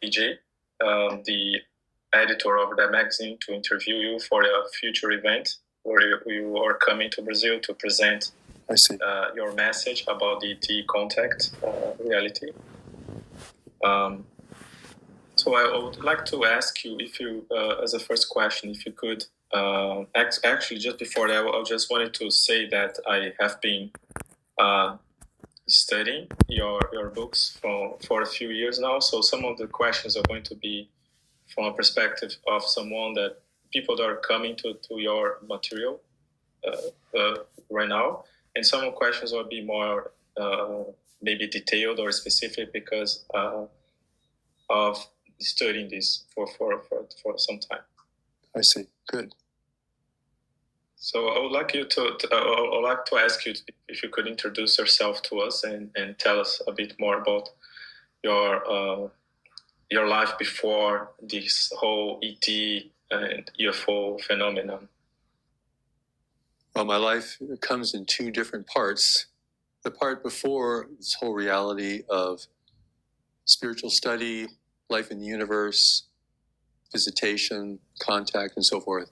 DJ, the editor of that magazine, to interview you for a future event where you are coming to Brazil to present your message about the ET contact reality. So I would like to ask you, if you, as a first question, if you could, actually just before that, I just wanted to say that I have been studying your books for a few years now. So some of the questions are going to be from a perspective of people that are coming to your material right now. And some questions will be more maybe detailed or specific because of studying this for some time. I see. Good. So I would like to ask you if you could introduce yourself to us and tell us a bit more about your life before this whole ET and UFO phenomenon. Well, my life comes in two different parts. The part before this whole reality of spiritual study, life in the universe, visitation, contact, and so forth.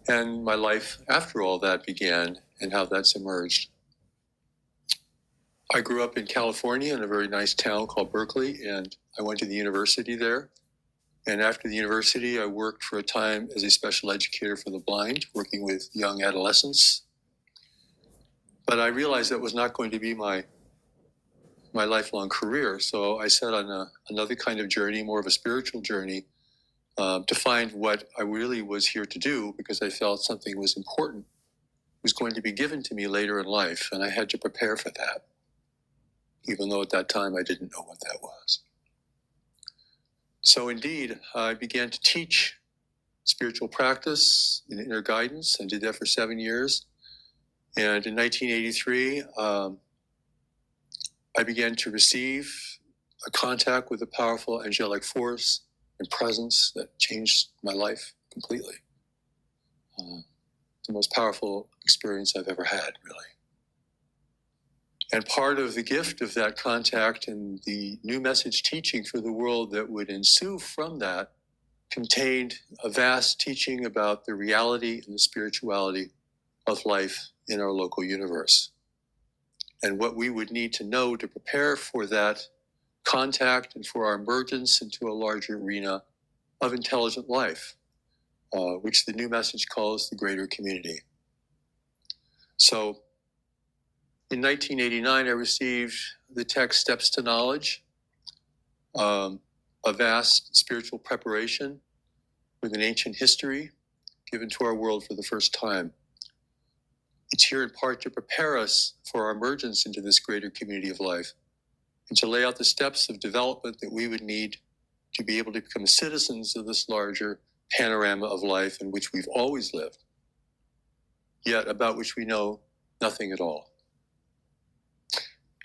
And my life after all that began and how that's emerged. I grew up in California in a very nice town called Berkeley, and I went to the university there. And after the university, I worked for a time as a special educator for the blind, working with young adolescents. But I realized that was not going to be my lifelong career. So I set on another kind of journey, more of a spiritual journey, to find what I really was here to do, because I felt something was important, was going to be given to me later in life, and I had to prepare for that, even though at that time I didn't know what that was. So indeed, I began to teach spiritual practice and inner guidance. I did that for 7 years. And in 1983, I began to receive a contact with a powerful angelic force and presence that changed my life completely. The most powerful experience I've ever had, really. And part of the gift of that contact and the new message teaching for the world that would ensue from that contained a vast teaching about the reality and the spirituality of life in our local universe, and what we would need to know to prepare for that contact and for our emergence into a larger arena of intelligent life, which the new message calls the greater community. So in 1989, I received the text Steps to Knowledge, a vast spiritual preparation with an ancient history given to our world for the first time. It's here in part to prepare us for our emergence into this greater community of life and to lay out the steps of development that we would need to be able to become citizens of this larger panorama of life in which we've always lived, yet about which we know nothing at all.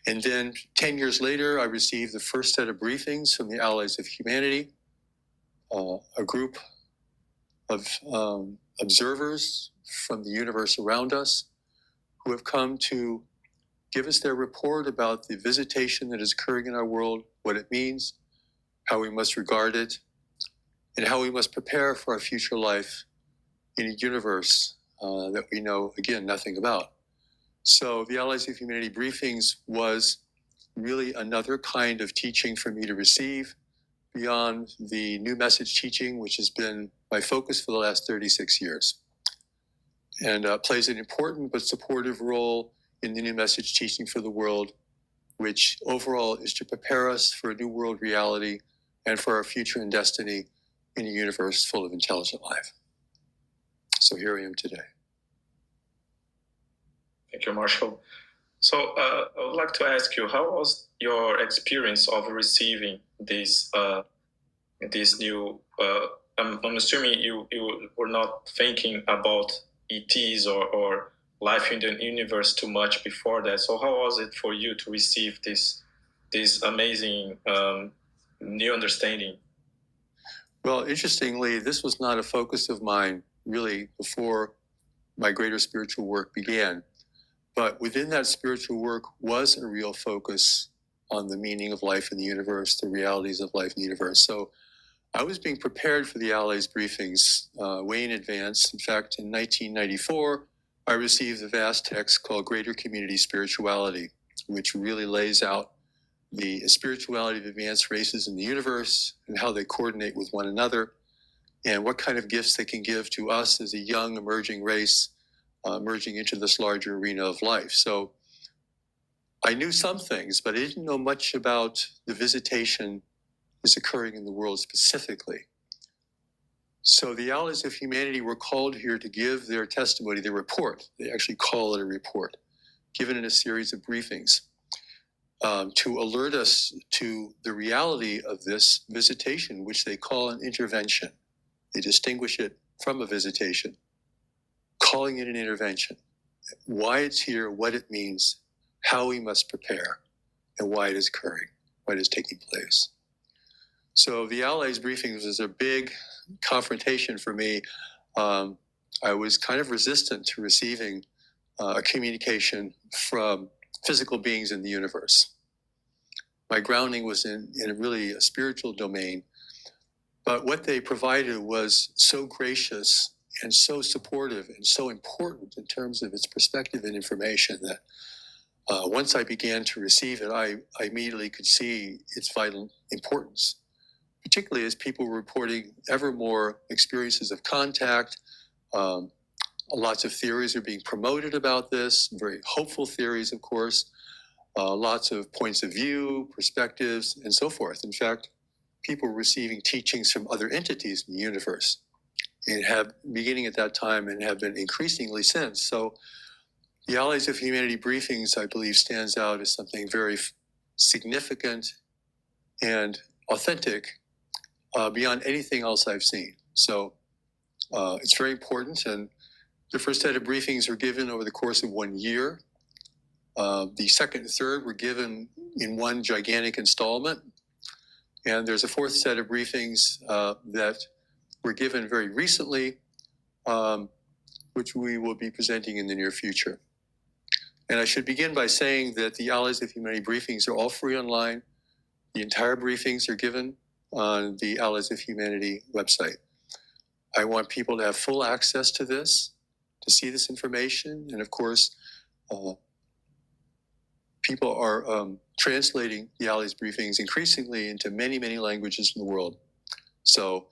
And then 10 years later, I received the first set of briefings from the Allies of Humanity, a group of observers from the universe around us who have come to give us their report about the visitation that is occurring in our world, what it means, how we must regard it, and how we must prepare for our future life in a universe that we know, again, nothing about. So the Allies of Humanity briefings was really another kind of teaching for me to receive beyond the new message teaching, which has been my focus for the last 36 years, and plays an important but supportive role in the new message teaching for the world, which overall is to prepare us for a new world reality and for our future and destiny in a universe full of intelligent life. So here I am today. Thank you, Marshall. So I would like to ask you, how was your experience of receiving this new? I'm assuming you were not thinking about ETs or life in the universe too much before that. So how was it for you to receive this amazing new understanding? Well, interestingly, this was not a focus of mine really before my greater spiritual work began. But within that spiritual work was a real focus on the meaning of life in the universe, the realities of life in the universe. So I was being prepared for the Allies briefings way in advance. In fact, in 1994, I received a vast text called Greater Community Spirituality, which really lays out the spirituality of advanced races in the universe and how they coordinate with one another and what kind of gifts they can give to us as a young emerging race emerging into this larger arena of life. So I knew some things, but I didn't know much about the visitation that's occurring in the world specifically. So the Allies of Humanity were called here to give their testimony, their report. They actually call it a report, given in a series of briefings, to alert us to the reality of this visitation, which they call an intervention. They distinguish it from a visitation, calling it an intervention. Why it's here, what it means, how we must prepare, and why it is occurring, why it is taking place. So the Allies briefings was a big confrontation for me. I was kind of resistant to receiving a communication from physical beings in the universe. My grounding was in really a spiritual domain, but what they provided was so gracious and so supportive and so important in terms of its perspective and information that once I began to receive it, I immediately could see its vital importance, particularly as people were reporting ever more experiences of contact. Lots of theories are being promoted about this, very hopeful theories, of course, lots of points of view, perspectives, and so forth. In fact, people were receiving teachings from other entities in the universe and have, beginning at that time, and have been increasingly since. So the Allies of Humanity briefings, I believe, stands out as something very significant and authentic beyond anything else I've seen. So it's very important. And the first set of briefings were given over the course of 1 year. The second and third were given in one gigantic installment. And there's a fourth set of briefings that were given very recently, which we will be presenting in the near future. And I should begin by saying that the Allies of Humanity briefings are all free online. The entire briefings are given on the Allies of Humanity website. I want people to have full access to this, to see this information. And of course, people are translating the Allies briefings increasingly into many, many languages in the world. So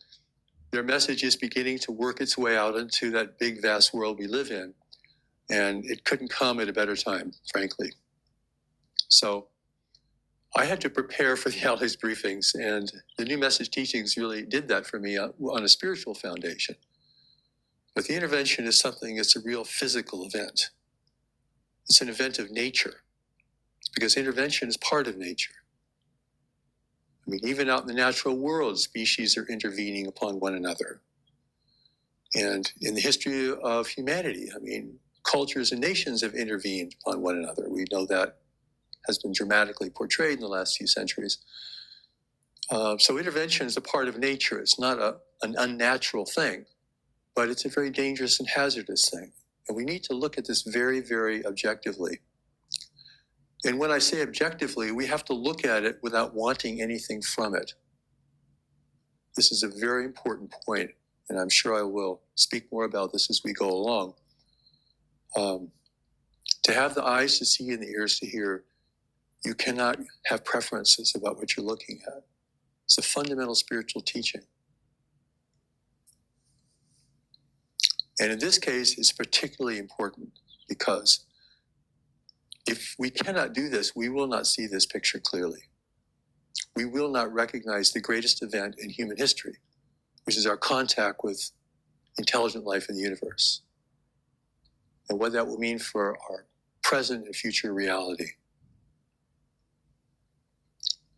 their message is beginning to work its way out into that big, vast world we live in. And it couldn't come at a better time, frankly. So I had to prepare for the Allies briefings, and the new message teachings really did that for me on a spiritual foundation. But the intervention is something that's a real physical event. It's an event of nature, because intervention is part of nature. I mean, even out in the natural world, species are intervening upon one another. And in the history of humanity, I mean, cultures and nations have intervened upon one another. We know that has been dramatically portrayed in the last few centuries. So intervention is a part of nature. It's not an unnatural thing, but it's a very dangerous and hazardous thing. And we need to look at this very, very objectively. And when I say objectively, we have to look at it without wanting anything from it. This is a very important point, and I'm sure I will speak more about this as we go along. To have the eyes to see and the ears to hear, you cannot have preferences about what you're looking at. It's a fundamental spiritual teaching. And in this case, it's particularly important because if we cannot do this, we will not see this picture clearly. We will not recognize the greatest event in human history, which is our contact with intelligent life in the universe, and what that will mean for our present and future reality.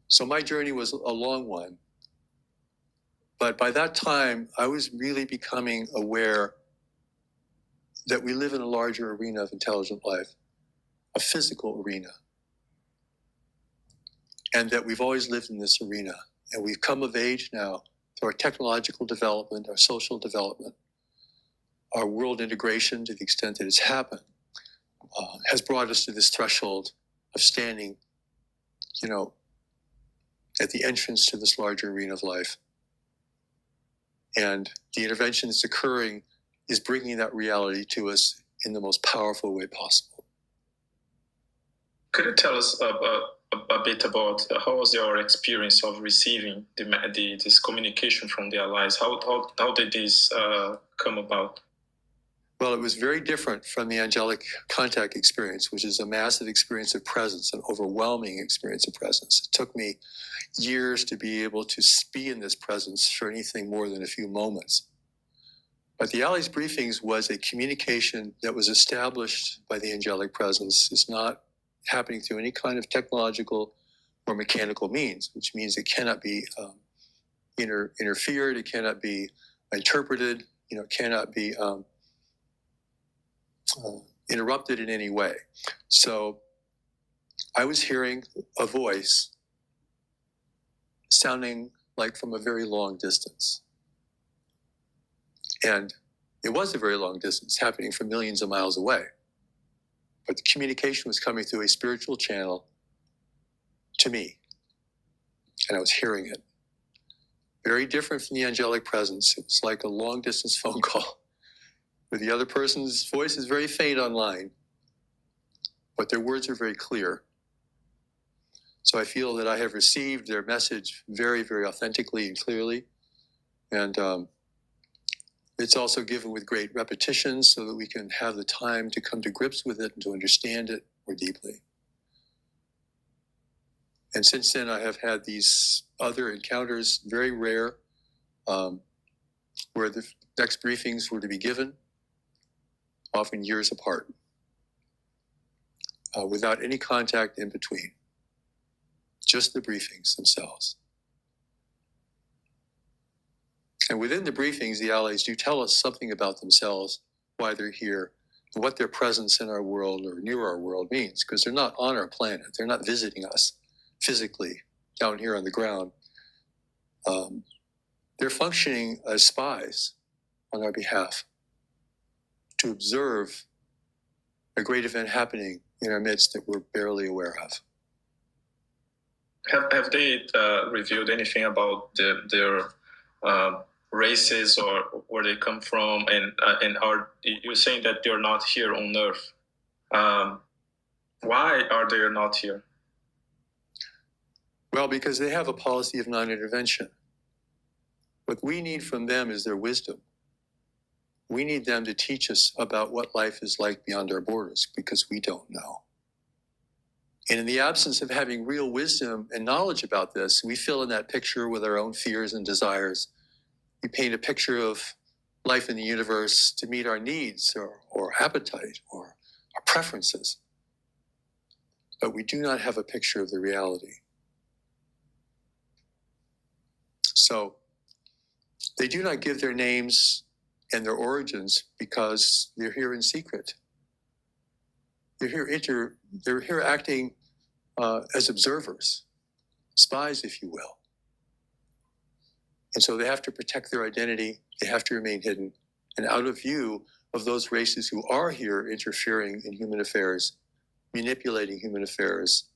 So my journey was a long one, but by that time, I was really becoming aware that we live in a larger arena of intelligent life, a physical arena, and that we've always lived in this arena. And we've come of age now through our technological development, our social development, our world integration to the extent that it's happened, has brought us to this threshold of standing at the entrance to this larger arena of life. And the intervention that's occurring is bringing that reality to us in the most powerful way possible. Could you tell us a bit about how was your experience of receiving this communication from the allies? How did this come about? Well, it was very different from the angelic contact experience, which is a massive experience of presence, an overwhelming experience of presence. It took me years to be able to be in this presence for anything more than a few moments. But the Allies briefings was a communication that was established by the angelic presence. It's not happening through any kind of technological or mechanical means, which means it cannot be interfered, it cannot be interpreted, it cannot be interrupted in any way. So I was hearing a voice sounding like from a very long distance. And it was a very long distance, happening from millions of miles away. But the communication was coming through a spiritual channel to me, and I was hearing it. Very different from the angelic presence. It was like a long distance phone call, where the other person's voice is very faint online, but their words are very clear. So I feel that I have received their message very, very authentically and clearly. And it's also given with great repetition so that we can have the time to come to grips with it and to understand it more deeply. And since then, I have had these other encounters, very rare, where the next briefings were to be given, often years apart, without any contact in between, just the briefings themselves. And within the briefings, the allies do tell us something about themselves, why they're here, and what their presence in our world or near our world means, because they're not on our planet. They're not visiting us physically down here on the ground. They're functioning as spies on our behalf to observe a great event happening in our midst that we're barely aware of. Have they revealed anything about their races or where they come from, and are you saying that they're not here on Earth? Why are they not here? Well, because they have a policy of non-intervention. What we need from them is their wisdom. We need them to teach us about what life is like beyond our borders, because we don't know. And in the absence of having real wisdom and knowledge about this, we fill in that picture with our own fears and desires. We paint a picture of life in the universe to meet our needs or appetite or our preferences. But we do not have a picture of the reality. So they do not give their names and their origins because they're here in secret. They're here acting as observers, spies, if you will. And so they have to protect their identity. They have to remain hidden and out of view of those races who are here interfering in human affairs, manipulating human affairs,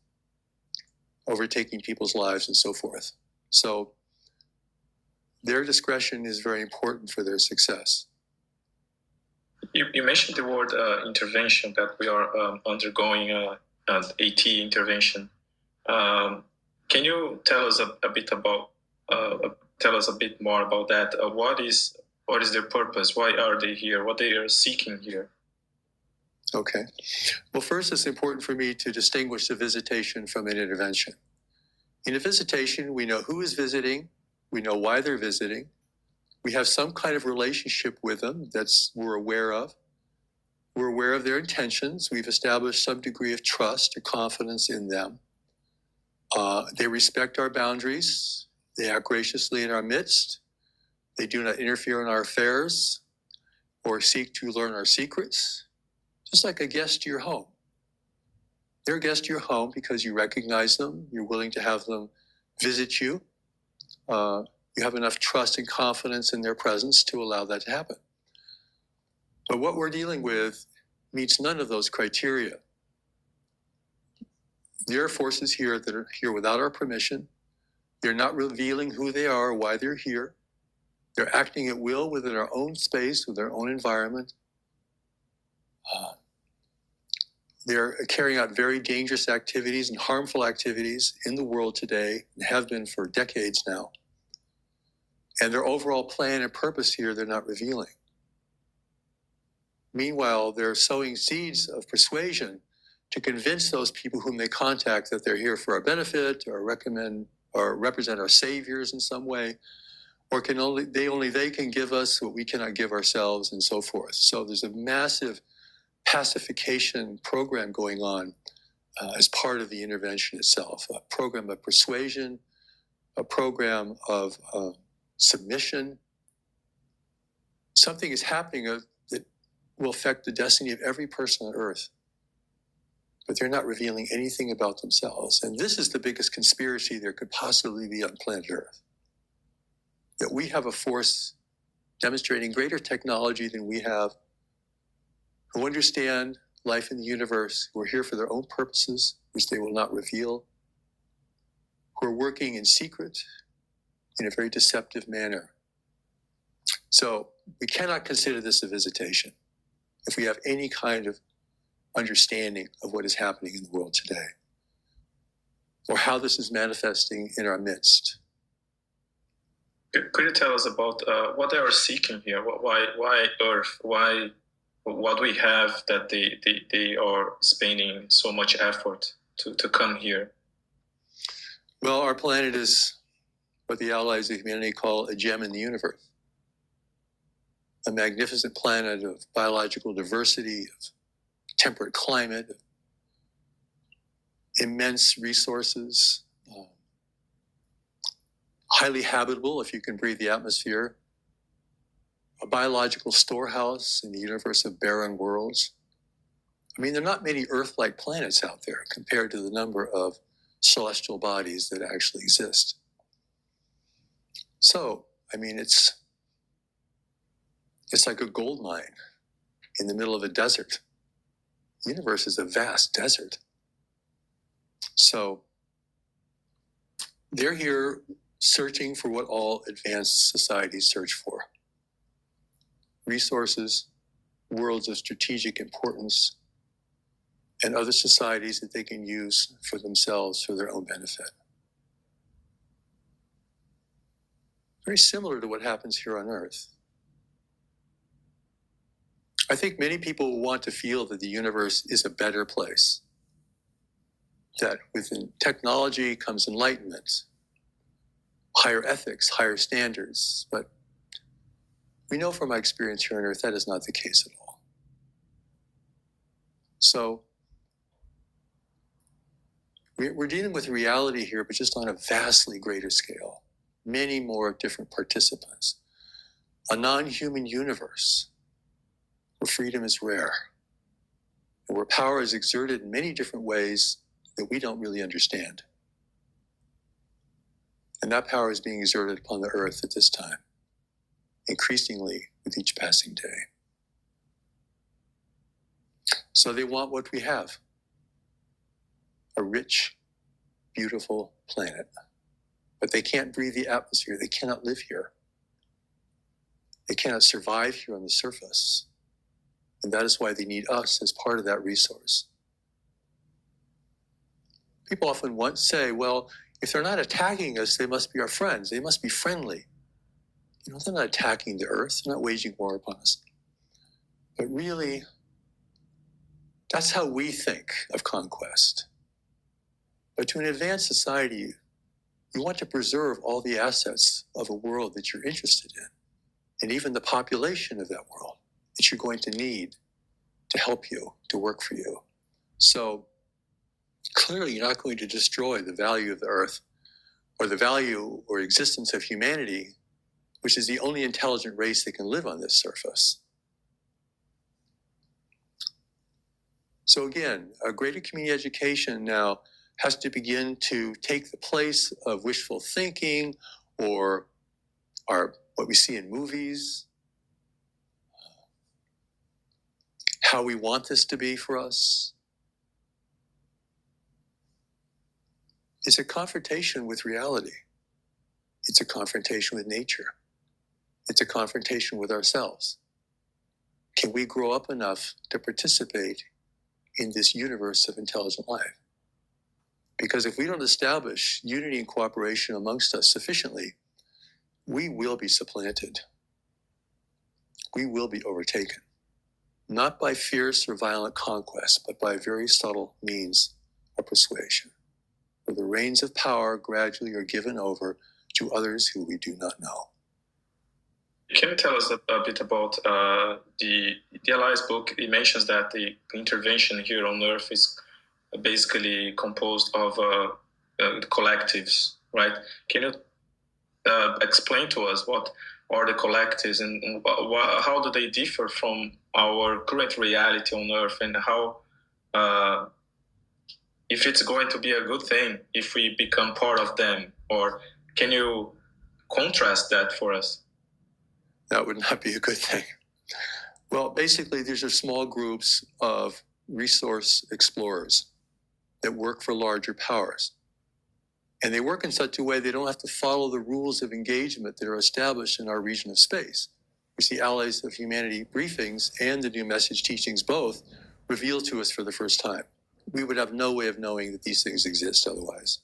overtaking people's lives, and so forth. So their discretion is very important for their success. You mentioned the word intervention, that we are undergoing an AT intervention. Can you tell us a bit more about that? What is their purpose? Why are they here? What they are seeking here? Okay. Well, first, it's important for me to distinguish a visitation from an intervention. In a visitation, we know who is visiting. We know why they're visiting. We have some kind of relationship with them we're aware of. We're aware of their intentions. We've established some degree of trust or confidence in them. They respect our boundaries. They act graciously in our midst. They do not interfere in our affairs or seek to learn our secrets, just like a guest to your home. They're a guest to your home because you recognize them. You're willing to have them visit you. You have enough trust and confidence in their presence to allow that to happen. But what we're dealing with meets none of those criteria. There are forces here that are here without our permission. They're not revealing who they are or why they're here. They're acting at will within our own space, with their own environment. They're carrying out very dangerous activities and harmful activities in the world today, and have been for decades now. And their overall plan and purpose here, they're not revealing. Meanwhile, they're sowing seeds of persuasion to convince those people whom they contact that they're here for our benefit, or recommend or represent our saviors in some way, or they can give us what we cannot give ourselves, and so forth. So there's a massive pacification program going on as part of the intervention itself, a program of persuasion, a program of submission. Something is happening that will affect the destiny of every person on earth, but they're not revealing anything about themselves. And this is the biggest conspiracy there could possibly be on planet Earth, that we have a force demonstrating greater technology than we have, who understand life in the universe, who are here for their own purposes, which they will not reveal, who are working in secret in a very deceptive manner. So we cannot consider this a visitation if we have any kind of understanding of what is happening in the world today, or how this is manifesting in our midst. Could you tell us about what they are seeking here? Why Earth? Why? What we have that they are spending so much effort to come here? Well, our planet is what the allies of humanity call a gem in the universe. A magnificent planet of biological diversity, of temperate climate, of immense resources, highly habitable if you can breathe the atmosphere, a biological storehouse in the universe of barren worlds. I mean, there are not many Earth-like planets out there compared to the number of celestial bodies that actually exist. So, I mean, it's like a gold mine in the middle of a desert. The universe is a vast desert. So they're here searching for what all advanced societies search for: resources, worlds of strategic importance, and other societies that they can use for themselves, for their own benefit. Very similar to what happens here on Earth. I think many people want to feel that the universe is a better place, that within technology comes enlightenment, higher ethics, higher standards, but we know from my experience here on Earth that is not the case at all. So we're dealing with reality here, but just on a vastly greater scale. Many more different participants. A non-human universe where freedom is rare, and where power is exerted in many different ways that we don't really understand. And that power is being exerted upon the earth at this time, increasingly with each passing day. So they want what we have: a rich, beautiful planet. But they can't breathe the atmosphere. They cannot live here. They cannot survive here on the surface. And that is why they need us as part of that resource. People often say, well, if they're not attacking us, they must be our friends. They must be friendly. You know, they're not attacking the earth. They're not waging war upon us. But really, that's how we think of conquest. But to an advanced society, you want to preserve all the assets of a world that you're interested in, and even the population of that world that you're going to need to help you, to work for you. So clearly you're not going to destroy the value of the earth, or the value or existence of humanity, which is the only intelligent race that can live on this surface. So again, a greater community education now has to begin to take the place of wishful thinking or what we see in movies, how we want this to be for us. is a confrontation with reality. It's a confrontation with nature. It's a confrontation with ourselves. Can we grow up enough to participate in this universe of intelligent life? Because if we don't establish unity and cooperation amongst us sufficiently, we will be supplanted. We will be overtaken, not by fierce or violent conquest, but by very subtle means of persuasion, where the reins of power gradually are given over to others who we do not know. Can you tell us a bit about the Eli's book? He mentions that the intervention here on Earth is basically composed of collectives, right? Can you explain to us what are the collectives and how do they differ from our current reality on Earth, and how, if it's going to be a good thing if we become part of them, or can you contrast that for us? That would not be a good thing. Well, basically, these are small groups of resource explorers that work for larger powers. And they work in such a way they don't have to follow the rules of engagement that are established in our region of space. We see Allies of Humanity briefings and the new message teachings both revealed to us for the first time. We would have no way of knowing that these things exist otherwise.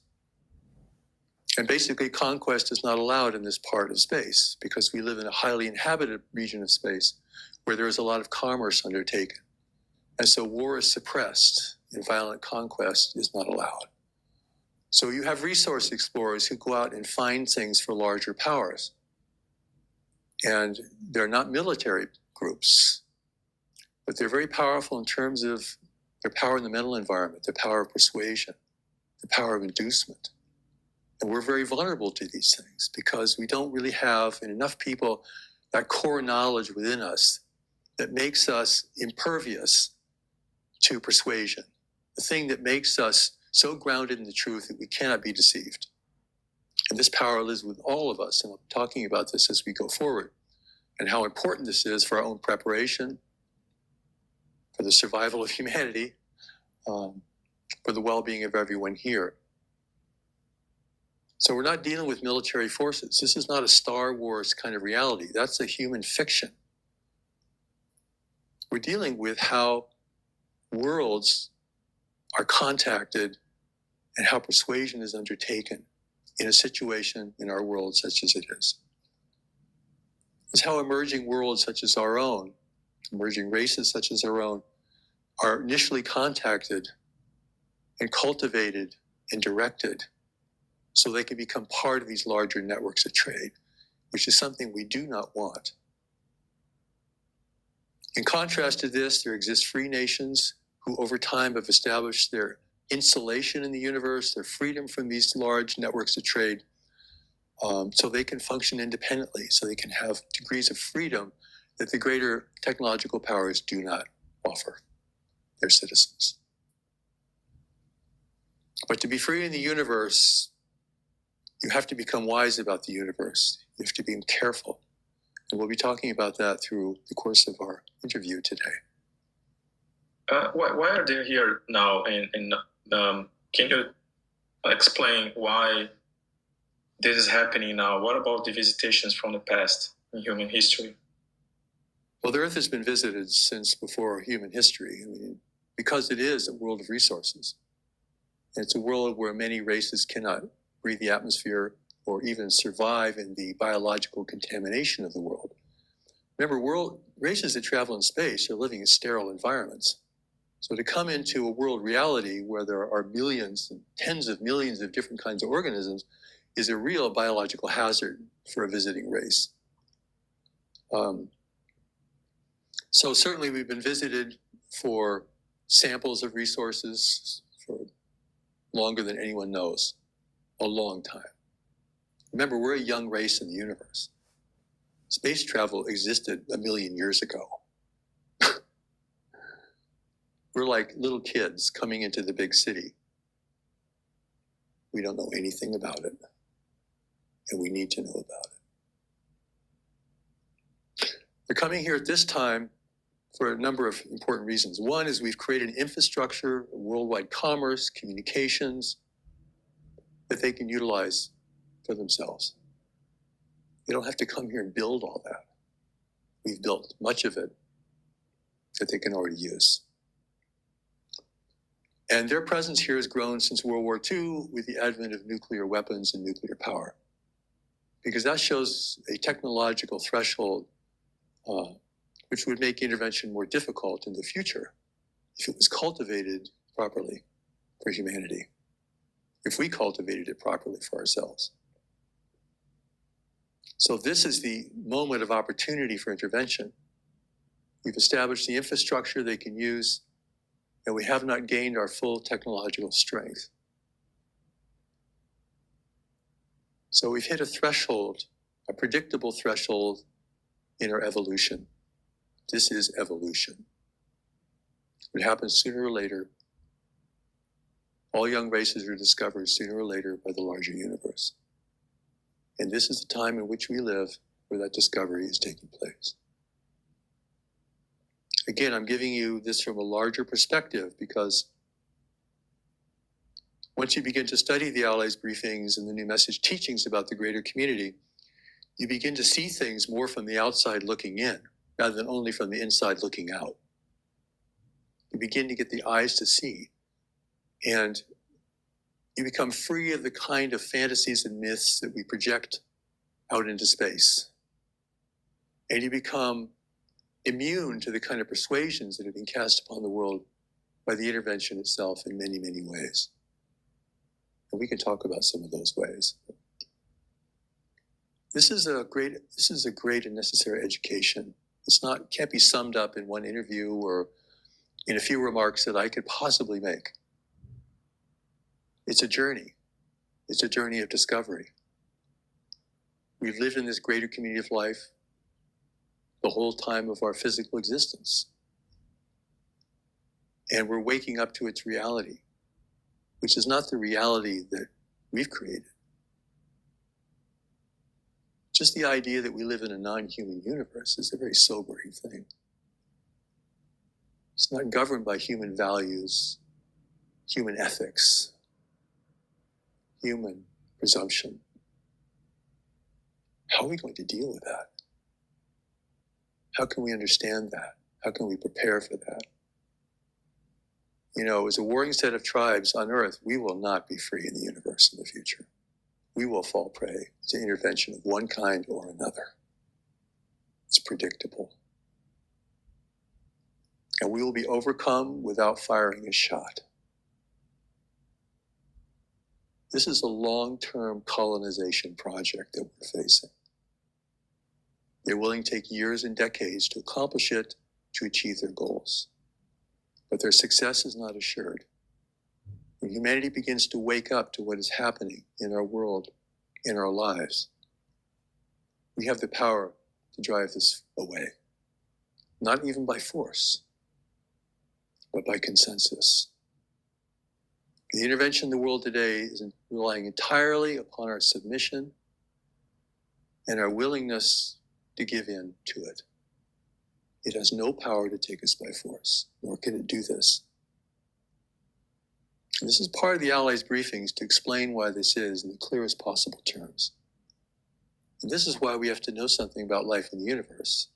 And basically, conquest is not allowed in this part of space because we live in a highly inhabited region of space where there is a lot of commerce undertaken. And so war is suppressed and violent conquest is not allowed. So you have resource explorers who go out and find things for larger powers. And they're not military groups, but they're very powerful in terms of their power in the mental environment, their power of persuasion, the power of inducement. And we're very vulnerable to these things because we don't really have in enough people that core knowledge within us that makes us impervious to persuasion, the thing that makes us so grounded in the truth that we cannot be deceived. And this power lives with all of us, and I'm talking about this as we go forward, and how important this is for our own preparation, for the survival of humanity, for the well-being of everyone here. So we're not dealing with military forces. This is not a Star Wars kind of reality. That's a human fiction. We're dealing with how worlds are contacted and how persuasion is undertaken in a situation in our world such as it is. It's how emerging worlds such as our own, emerging races such as our own, are initially contacted and cultivated and directed so they can become part of these larger networks of trade, which is something we do not want. In contrast to this, there exist free nations who over time have established their insulation in the universe, their freedom from these large networks of trade, so they can function independently, so they can have degrees of freedom that the greater technological powers do not offer their citizens. But to be free in the universe, you have to become wise about the universe. You have to be careful. And we'll be talking about that through the course of our interview today. Why are they here now? And can you explain why this is happening now? What about the visitations from the past in human history? Well, the Earth has been visited since before human history. I mean, because it is a world of resources. And it's a world where many races cannot breathe the atmosphere or even survive in the biological contamination of the world. Remember, races that travel in space are living in sterile environments. So to come into a world reality where there are millions and tens of millions of different kinds of organisms is a real biological hazard for a visiting race. So certainly we've been visited for samples of resources for longer than anyone knows, a long time. Remember, we're a young race in the universe. Space travel existed 1 million years ago. We're like little kids coming into the big city. We don't know anything about it, and we need to know about it. We're coming here at this time for a number of important reasons. One is we've created an infrastructure, worldwide commerce, communications, that they can utilize for themselves. They don't have to come here and build all that. We've built much of it that they can already use. And their presence here has grown since World War II with the advent of nuclear weapons and nuclear power, because that shows a technological threshold which would make intervention more difficult in the future if it was cultivated properly for humanity, if we cultivated it properly for ourselves. So this is the moment of opportunity for intervention. We've established the infrastructure they can use, and we have not gained our full technological strength. So we've hit a threshold, a predictable threshold in our evolution. This is evolution. It happens sooner or later. All young races are discovered sooner or later by the larger universe. And this is the time in which we live where that discovery is taking place. Again, I'm giving you this from a larger perspective because once you begin to study the Allies briefings and the new message teachings about the greater community, you begin to see things more from the outside looking in rather than only from the inside looking out. You begin to get the eyes to see, and you become free of the kind of fantasies and myths that we project out into space. And you become immune to the kind of persuasions that have been cast upon the world by the intervention itself in many, many ways. And we can talk about some of those ways. This is a great and necessary education. Can't be summed up in one interview or in a few remarks that I could possibly make. It's a journey. It's a journey of discovery. We've lived in this greater community of life the whole time of our physical existence. And we're waking up to its reality, which is not the reality that we've created. Just the idea that we live in a non-human universe is a very sobering thing. It's not governed by human values, human ethics, human presumption. How are we going to deal with that? How can we understand that? How can we prepare for that? As a warring set of tribes on Earth, we will not be free in the universe in the future. We will fall prey to intervention of one kind or another. It's predictable. And we will be overcome without firing a shot. This is a long-term colonization project that we're facing. They're willing to take years and decades to accomplish it, to achieve their goals. But their success is not assured. When humanity begins to wake up to what is happening in our world, in our lives, we have the power to drive this away. Not even by force, but by consensus. The intervention in the world today is relying entirely upon our submission and our willingness to give in to it. It has no power to take us by force, nor can it do this. And this is part of the Allies' briefings to explain why this is in the clearest possible terms. And this is why we have to know something about life in the universe,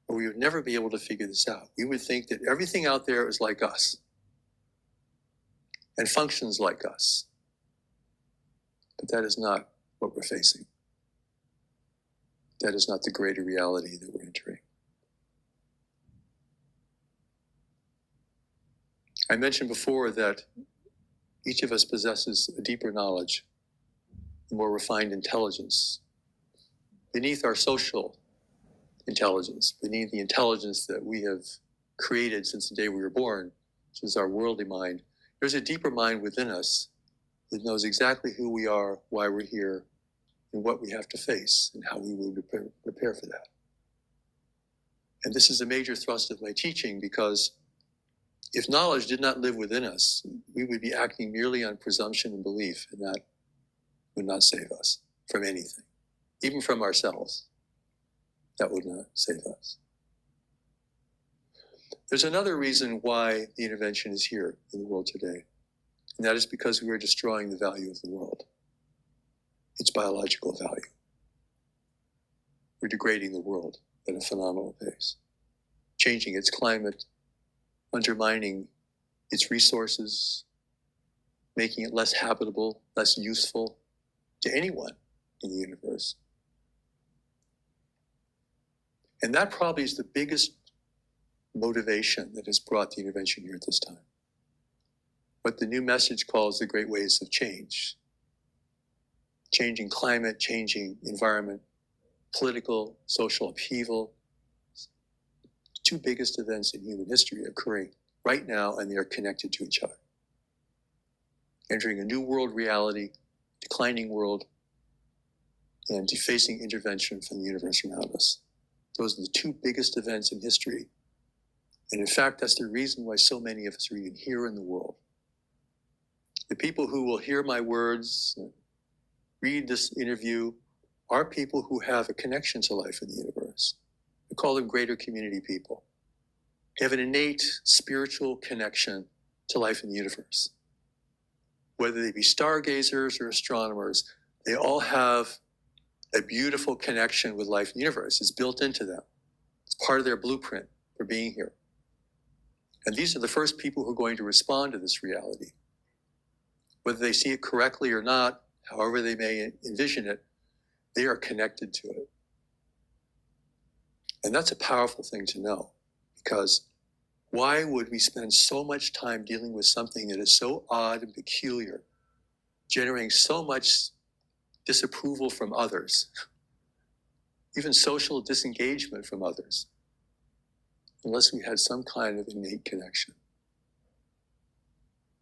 or we would never be able to figure this out. We would think that everything out there is like us and functions like us. But that is not what we're facing. That is not the greater reality that we're entering. I mentioned before that each of us possesses a deeper knowledge, a more refined intelligence, beneath our social intelligence, beneath the intelligence that we have created since the day we were born, which is our worldly mind. There's a deeper mind within us that knows exactly who we are, why we're here, and what we have to face, and how we will prepare for that. And this is a major thrust of my teaching, because if knowledge did not live within us, we would be acting merely on presumption and belief, and that would not save us from anything, even from ourselves. That would not save us. There's another reason why the intervention is here in the world today, and that is because we are destroying the value of the world. its biological value. We're degrading the world at a phenomenal pace, changing its climate, undermining its resources, making it less habitable, less useful to anyone in the universe. And that probably is the biggest motivation that has brought the intervention here at this time. What the new message calls the great waves of change. Changing climate, changing environment, political, social upheaval. The two biggest events in human history are occurring right now, and they are connected to each other. Entering a new world reality, declining world, and defacing intervention from the universe around us. Those are the two biggest events in history. And in fact, that's the reason why so many of us are even here in the world. The people who will hear my words, read this interview, are people who have a connection to life in the universe. We call them greater community people. They have an innate spiritual connection to life in the universe. Whether they be stargazers or astronomers, they all have a beautiful connection with life in the universe. It's built into them. It's part of their blueprint for being here. And these are the first people who are going to respond to this reality. Whether they see it correctly or not, however they may envision it, they are connected to it. And that's a powerful thing to know, because why would we spend so much time dealing with something that is so odd and peculiar, generating so much disapproval from others, even social disengagement from others, unless we had some kind of innate connection?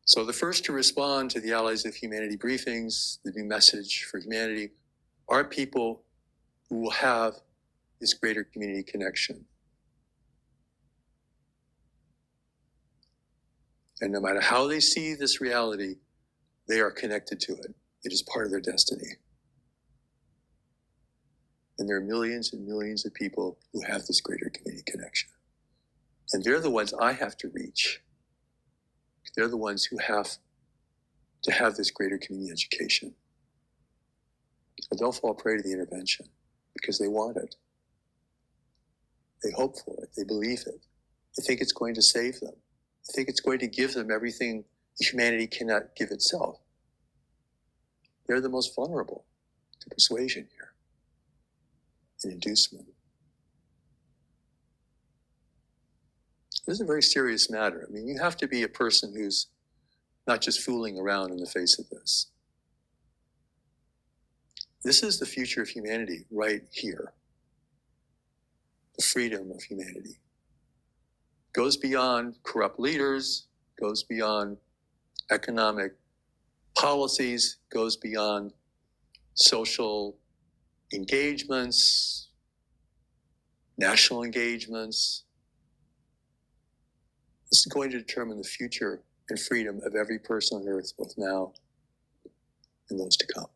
So the first to respond to the Allies of Humanity briefings, the new message for humanity, are people who will have this greater community connection. And no matter how they see this reality, they are connected to it. It is part of their destiny. And there are millions and millions of people who have this greater community connection. And they're the ones I have to reach. They're the ones who have to have this greater community education. But they'll fall prey to the intervention because they want it. They hope for it. They believe it. They think it's going to save them. They think it's going to give them everything humanity cannot give itself. They're the most vulnerable to persuasion here and inducement. This is a very serious matter. I mean, you have to be a person who's not just fooling around in the face of this. This is the future of humanity right here. The freedom of humanity. Goes beyond corrupt leaders, goes beyond economic policies, goes beyond social engagements, national engagements. This is going to determine the future and freedom of every person on earth, both now and those to come.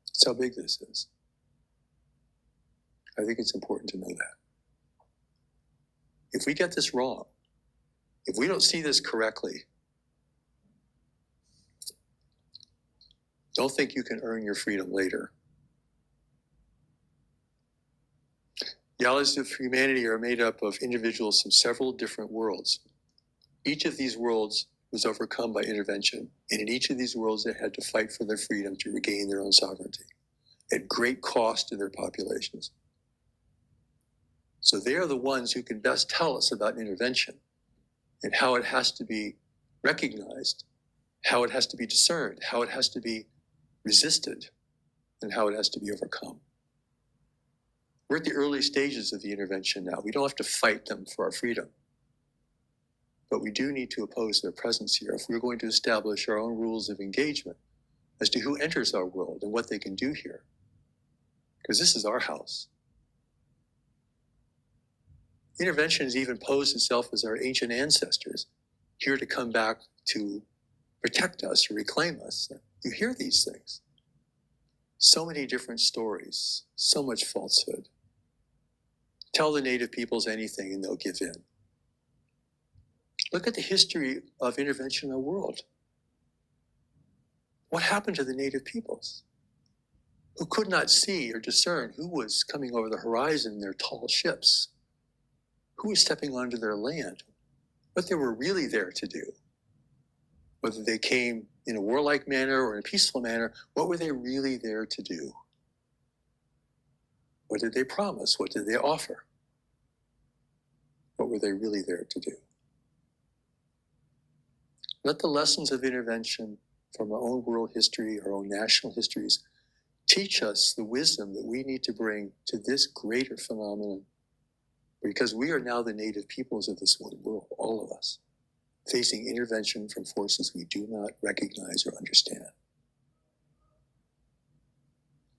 That's how big this is. I think it's important to know that. If we get this wrong, if we don't see this correctly, don't think you can earn your freedom later. The Allies of Humanity are made up of individuals from several different worlds. Each of these worlds was overcome by intervention, and in each of these worlds they had to fight for their freedom to regain their own sovereignty at great cost to their populations. So they are the ones who can best tell us about intervention and how it has to be recognized, how it has to be discerned, how it has to be resisted, and how it has to be overcome. We're at the early stages of the intervention now. We don't have to fight them for our freedom. But we do need to oppose their presence here if we're going to establish our own rules of engagement as to who enters our world and what they can do here. Because this is our house. Intervention has even posed itself as our ancient ancestors, here to come back to protect us, to reclaim us. You hear these things. So many different stories, so much falsehood. Tell the native peoples anything and they'll give in. Look at the history of intervention in our world. What happened to the native peoples who could not see or discern who was coming over the horizon in their tall ships, who was stepping onto their land, what they were really there to do? Whether they came in a warlike manner or in a peaceful manner, what were they really there to do? What did they promise? What did they offer? What were they really there to do? Let the lessons of intervention from our own world history, our own national histories, teach us the wisdom that we need to bring to this greater phenomenon, because we are now the native peoples of this world, all of us, facing intervention from forces we do not recognize or understand.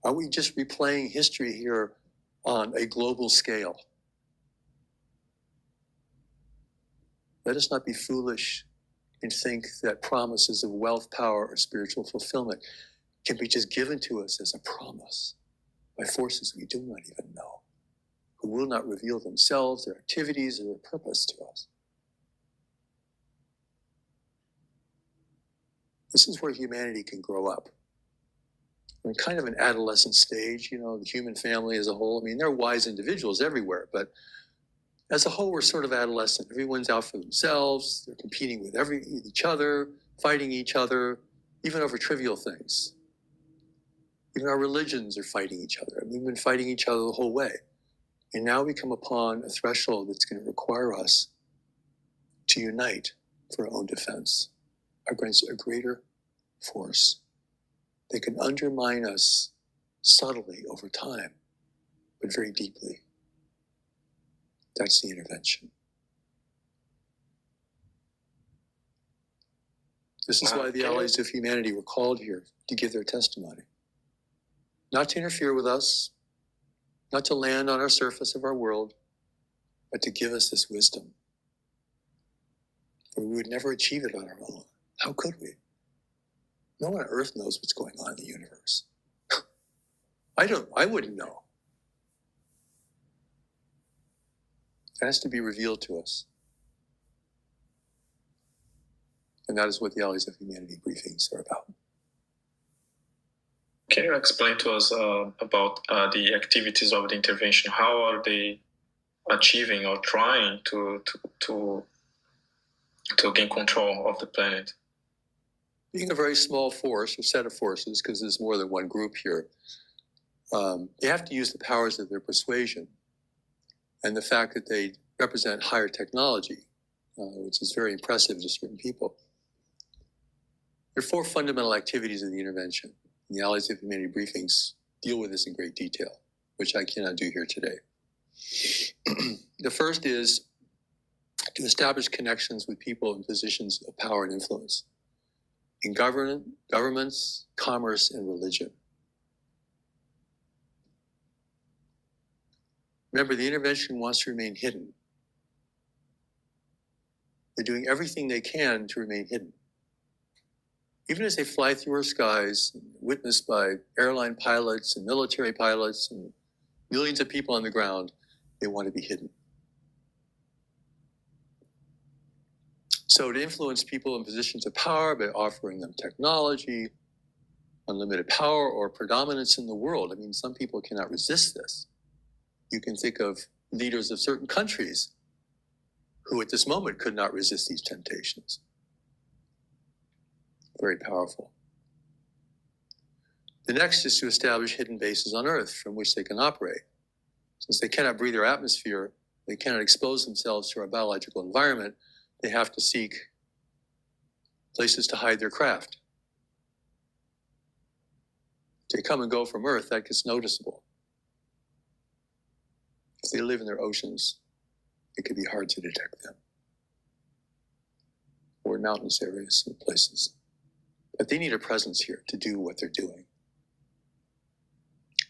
Are we just replaying history here on a global scale? Let us not be foolish and think that promises of wealth, power, or spiritual fulfillment can be just given to us as a promise by forces we do not even know, who will not reveal themselves, their activities, or their purpose to us. This is where humanity can grow up. We're in kind of an adolescent stage, the human family as a whole. I mean, there are wise individuals everywhere, but as a whole, we're sort of adolescent. Everyone's out for themselves. They're competing with each other, fighting each other, even over trivial things. Even our religions are fighting each other. We've been fighting each other the whole way. And now we come upon a threshold that's going to require us to unite for our own defense against a greater force that can undermine us subtly over time, but very deeply. That's the intervention. This is why the Allies of Humanity were called here to give their testimony. Not to interfere with us, not to land on our surface of our world, but to give us this wisdom. For we would never achieve it on our own. How could we? No one on earth knows what's going on in the universe. I wouldn't know. It has to be revealed to us. And that is what the Allies of Humanity briefings are about. Can you explain to us about the activities of the intervention? How are they achieving or trying to gain control of the planet? Being a very small force, or set of forces, because there's more than one group here, they have to use the powers of their persuasion and the fact that they represent higher technology, which is very impressive to certain people. There are 4 fundamental activities of the intervention. The Allies of Humanity briefings deal with this in great detail, which I cannot do here today. The first is to establish connections with people in positions of power and influence in governments, commerce, and religion. Remember, the intervention wants to remain hidden. They're doing everything they can to remain hidden. Even as they fly through our skies, witnessed by airline pilots and military pilots and millions of people on the ground, they want to be hidden. So to influence people in positions of power by offering them technology, unlimited power, or predominance in the world. I mean, some people cannot resist this. You can think of leaders of certain countries who at this moment could not resist these temptations. Very powerful. The next is to establish hidden bases on Earth from which they can operate. Since they cannot breathe our atmosphere, they cannot expose themselves to our biological environment, they have to seek places to hide their craft. If they come and go from Earth, that gets noticeable. If they live in their oceans, it could be hard to detect them. Or in mountainous areas and places. But they need a presence here to do what they're doing.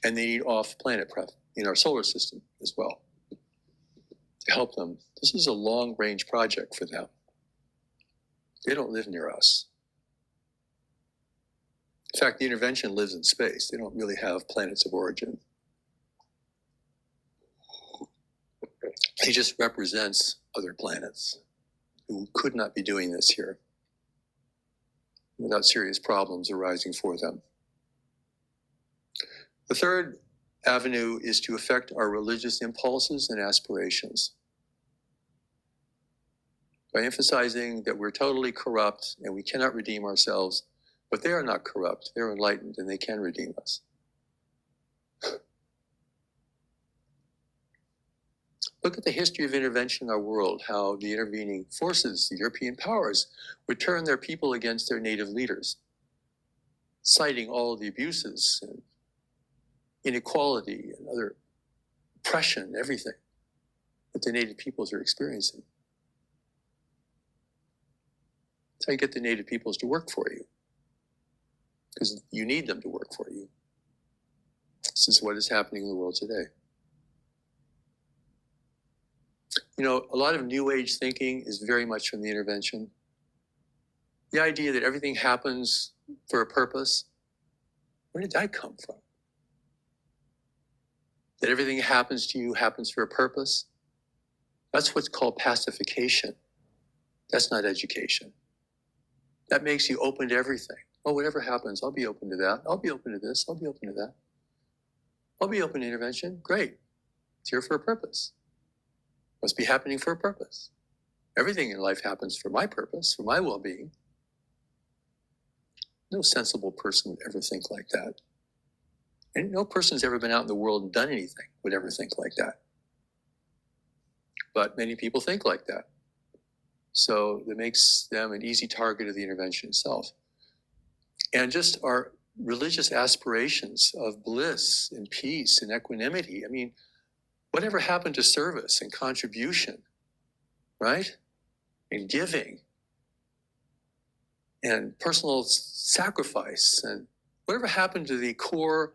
And they need off-planet presence in our solar system as well to help them. This is a long-range project for them. They don't live near us. In fact, the intervention lives in space. They don't really have planets of origin. He just represents other planets who could not be doing this here. without serious problems arising for them. The third avenue is to affect our religious impulses and aspirations by emphasizing that we're totally corrupt and we cannot redeem ourselves, but they are not corrupt, they're enlightened and they can redeem us. Look at the history of intervention in our world, how the intervening forces, the European powers, would turn their people against their native leaders, citing all of the abuses and inequality and other oppression, everything that the native peoples are experiencing. That's how you get the native peoples to work for you, because you need them to work for you. This is what is happening in the world today. You know, a lot of New Age thinking is very much from the intervention. The idea that everything happens for a purpose, where did that come from? That everything happens to you happens for a purpose? That's what's called pacification. That's not education. That makes you open to everything. Oh, whatever happens, I'll be open to that. I'll be open to this. I'll be open to that. I'll be open to intervention. Great. It's here for a purpose. Must be happening for a purpose. Everything in life happens for my purpose, for my well-being. No sensible person would ever think like that. And no person who's ever been out in the world and done anything would ever think like that. But many people think like that. So that makes them an easy target of the intervention itself. And just our religious aspirations of bliss and peace and equanimity. I mean, whatever happened to service and contribution, right? And giving and personal sacrifice, and whatever happened to the core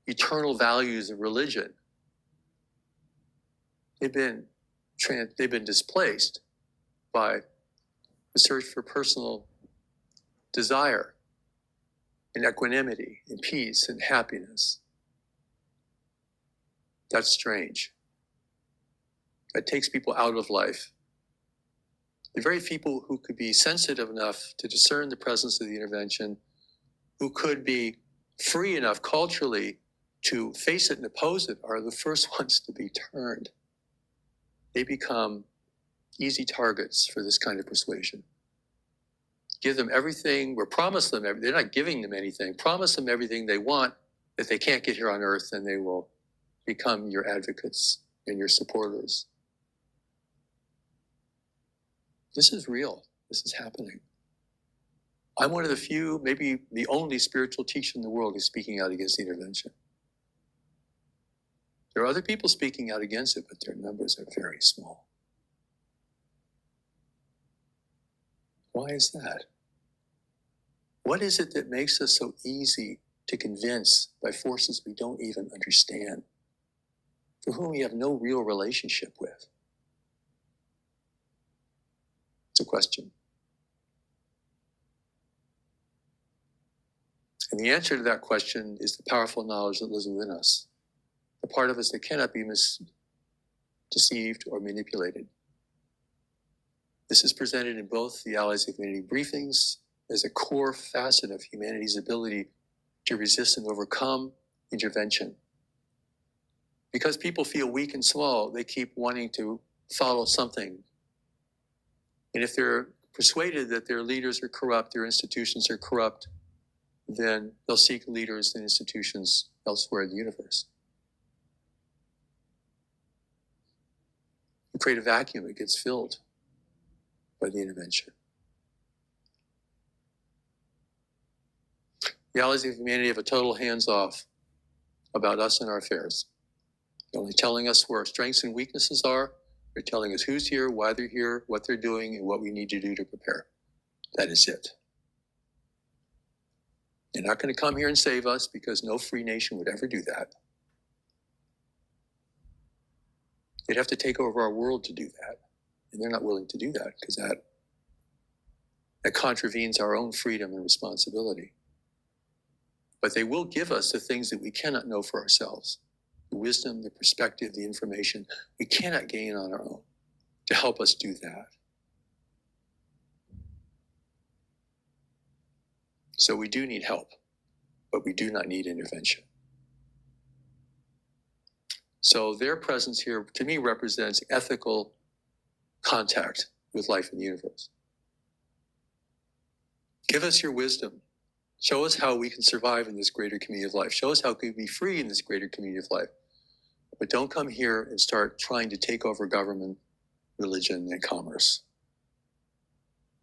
eternal values of religion? They've been displaced by the search for personal desire and equanimity and peace and happiness. That's strange. That takes people out of life. The very people who could be sensitive enough to discern the presence of the intervention, who could be free enough culturally to face it and oppose it, are the first ones to be turned. They become easy targets for this kind of persuasion. Give them everything, or promise them everything. They're not giving them anything. Promise them everything they want that they can't get here on earth, and they will become your advocates and your supporters. This is real. This is happening. I'm one of the few, maybe the only spiritual teacher in the world who's speaking out against the intervention. There are other people speaking out against it, but their numbers are very small. Why is that? What is it that makes us so easy to convince by forces we don't even understand, for whom we have no real relationship with? It's a question. And the answer to that question is the powerful knowledge that lives within us, the part of us that cannot be deceived or manipulated. This is presented in both the Allies of Humanity briefings as a core facet of humanity's ability to resist and overcome intervention. Because people feel weak and small, they keep wanting to follow something. And if they're persuaded that their leaders are corrupt, their institutions are corrupt, then they'll seek leaders and institutions elsewhere in the universe. You create a vacuum, it gets filled by the intervention. The Allies of Humanity have a total hands-off about us and our affairs. They're only telling us where our strengths and weaknesses are. They're telling us who's here, why they're here, what they're doing, and what we need to do to prepare. That is it. They're not going to come here and save us, because no free nation would ever do that. They'd have to take over our world to do that. And they're not willing to do that, because that contravenes our own freedom and responsibility. But they will give us the things that we cannot know for ourselves. The wisdom, the perspective, the information we cannot gain on our own, to help us do that. So we do need help, but we do not need intervention. So their presence here, to me, represents ethical contact with life in the universe. Give us your wisdom. Show us how we can survive in this greater community of life. Show us how we can be free in this greater community of life. But don't come here and start trying to take over government, religion, and commerce,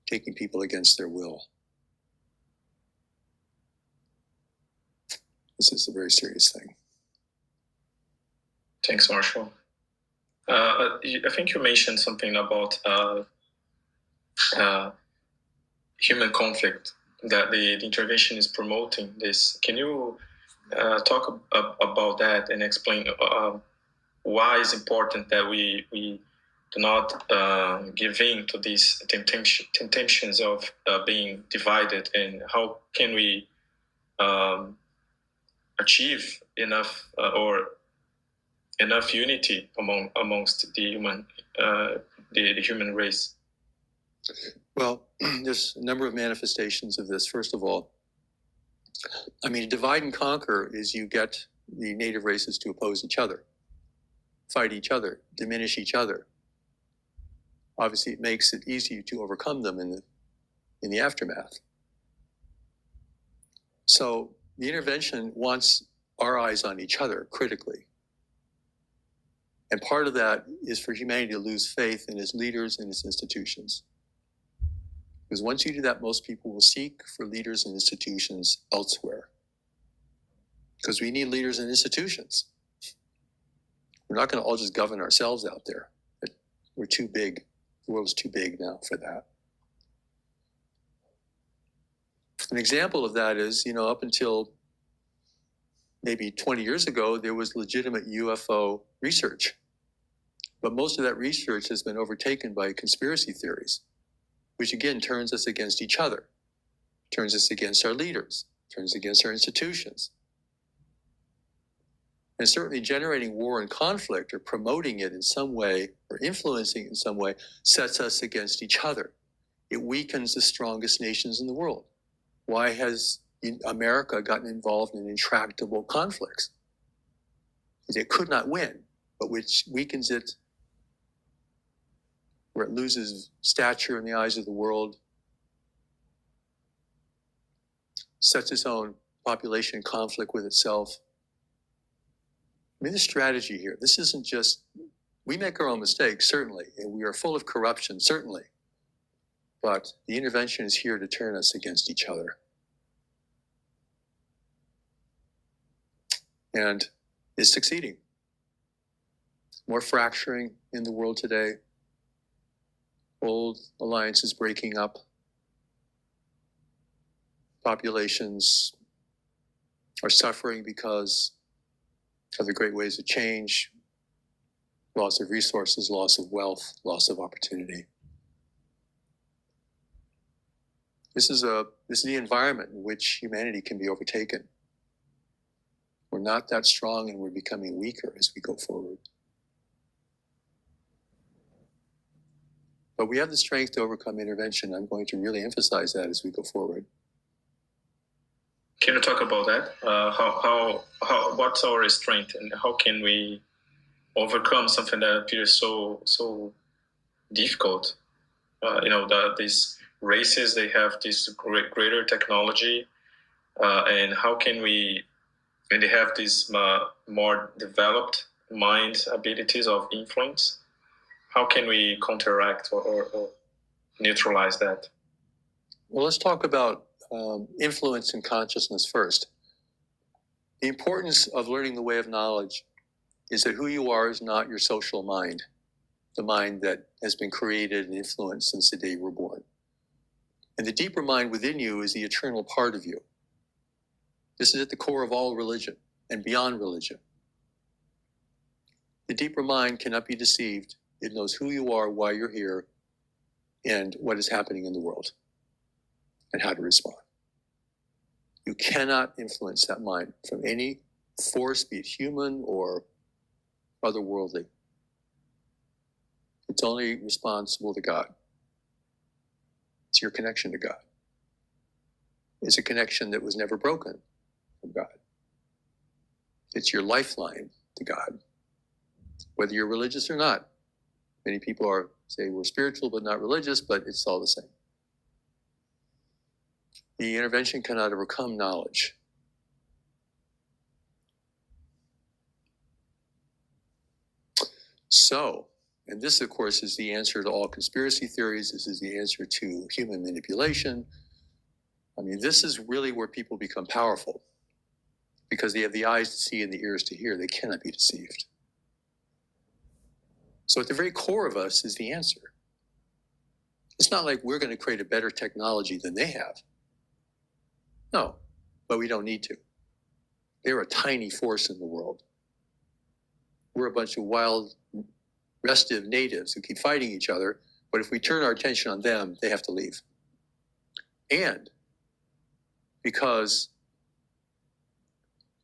taking people against their will. This is a very serious thing. Thanks, Marshall. I think you mentioned something about human conflict, that the intervention is promoting this. Can you talk about that and explain why it's important that we do not give in to these temptations of being divided, and how can we achieve enough enough unity amongst the human race? Well, there's a number of manifestations of this. First of all, I mean, divide and conquer is you get the native races to oppose each other, fight each other, diminish each other. Obviously, it makes it easy to overcome them in the aftermath. So the intervention wants our eyes on each other critically. And part of that is for humanity to lose faith in its leaders and its institutions. Because once you do that, most people will seek for leaders and institutions elsewhere. Because we need leaders and institutions. We're not going to all just govern ourselves out there. We're too big. The world is too big now for that. An example of that is, up until maybe 20 years ago, there was legitimate UFO research. But most of that research has been overtaken by conspiracy theories, which again turns us against each other, turns us against our leaders, turns against our institutions. And certainly generating war and conflict or promoting it in some way or influencing it in some way sets us against each other. It weakens the strongest nations in the world. Why has America gotten involved in intractable conflicts? It could not win, but which weakens it, where it loses stature in the eyes of the world, sets its own population in conflict with itself. I mean, the strategy here, this isn't just, we make our own mistakes, certainly, and we are full of corruption, certainly. But the intervention is here to turn us against each other. And is succeeding. More fracturing in the world today. Old alliances breaking up. Populations are suffering because of the great ways of change, loss of resources, loss of wealth, loss of opportunity. This is the environment in which humanity can be overtaken. We're not that strong, and we're becoming weaker as we go forward. But we have the strength to overcome intervention. I'm going to really emphasize that as we go forward. Can you talk about that? What's our strength, and how can we overcome something that appears so difficult? These races, they have this greater technology, and how can we? And they have these more developed mind abilities of influence. How can we counteract or neutralize that? Well, let's talk about influence and consciousness first. The importance of learning the way of knowledge is that who you are is not your social mind, the mind that has been created and influenced since the day you were born. And the deeper mind within you is the eternal part of you. This is at the core of all religion and beyond religion. The deeper mind cannot be deceived. It knows who you are, why you're here, and what is happening in the world, and how to respond. You cannot influence that mind from any force, be it human or otherworldly. It's only responsible to God. It's your connection to God. is a connection that was never broken from God. It's your lifeline to God, whether you're religious or not. Many people say we're spiritual but not religious, but it's all the same. The intervention cannot overcome knowledge. So, and this, of course, is the answer to all conspiracy theories. This is the answer to human manipulation. I mean, this is really where people become powerful, because they have the eyes to see and the ears to hear. They cannot be deceived. So at the very core of us is the answer. It's not like we're going to create a better technology than they have. No, but we don't need to. They're a tiny force in the world. We're a bunch of wild, restive natives who keep fighting each other, but if we turn our attention on them, they have to leave. And because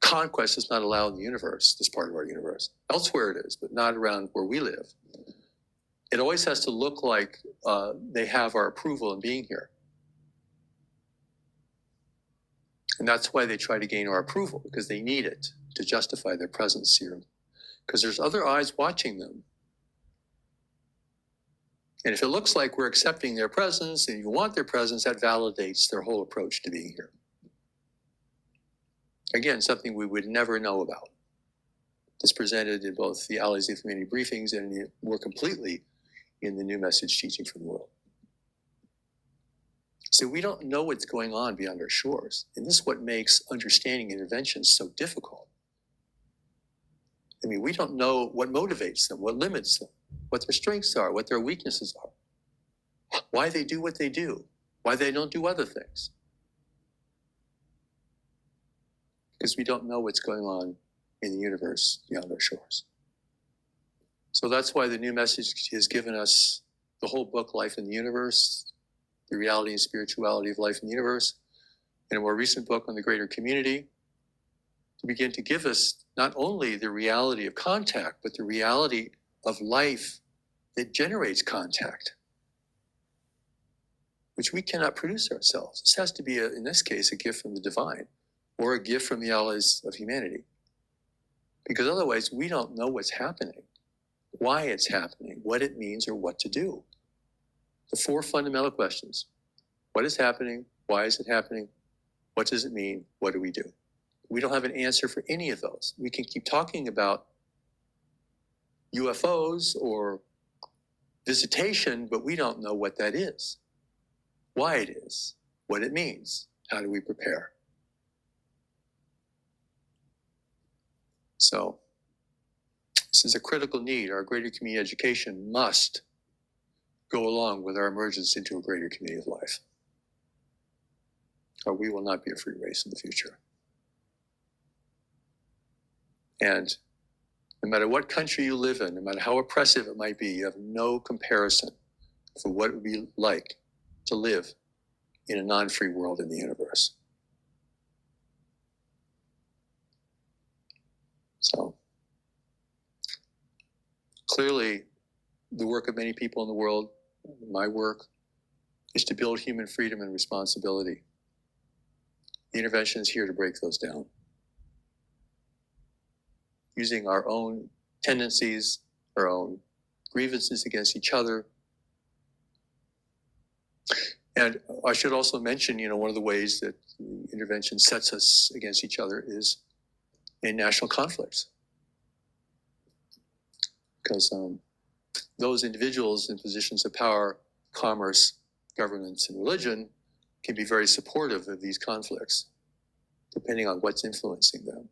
conquest is not allowed in the universe, this part of our universe. Elsewhere it is, but not around where we live. It always has to look like they have our approval in being here. And that's why they try to gain our approval, because they need it to justify their presence here. Because there's other eyes watching them. And if it looks like we're accepting their presence and you want their presence, that validates their whole approach to being here. Again, something we would never know about. It's presented in both the Allies of Humanity briefings and more completely in the new message teaching for the world. So we don't know what's going on beyond our shores. And this is what makes understanding interventions so difficult. I mean, we don't know what motivates them, what limits them, what their strengths are, what their weaknesses are, why they do what they do, why they don't do other things. Because we don't know what's going on in the universe beyond our shores. So that's why the new message has given us the whole book, Life in the Universe, the reality and spirituality of life in the universe, and a more recent book on the greater community, to begin to give us not only the reality of contact, but the reality of life that generates contact, which we cannot produce ourselves. This has to be, in this case, a gift from the divine, or a gift from the Allies of Humanity. Because otherwise, we don't know what's happening, why it's happening, what it means, or what to do. The four fundamental questions: what is happening? Why is it happening? What does it mean? What do we do? We don't have an answer for any of those. We can keep talking about UFOs or visitation, but we don't know what that is, why it is, what it means, how do we prepare? So this is a critical need. Our greater community education must go along with our emergence into a greater community of life, or we will not be a free race in the future. And no matter what country you live in, no matter how oppressive it might be, you have no comparison for what it would be like to live in a non-free world in the universe. So clearly, the work of many people in the world, my work, is to build human freedom and responsibility. The intervention is here to break those down, using our own tendencies, our own grievances against each other. And I should also mention, one of the ways that intervention sets us against each other is in national conflicts. Because those individuals in positions of power, commerce, governance, and religion can be very supportive of these conflicts, depending on what's influencing them.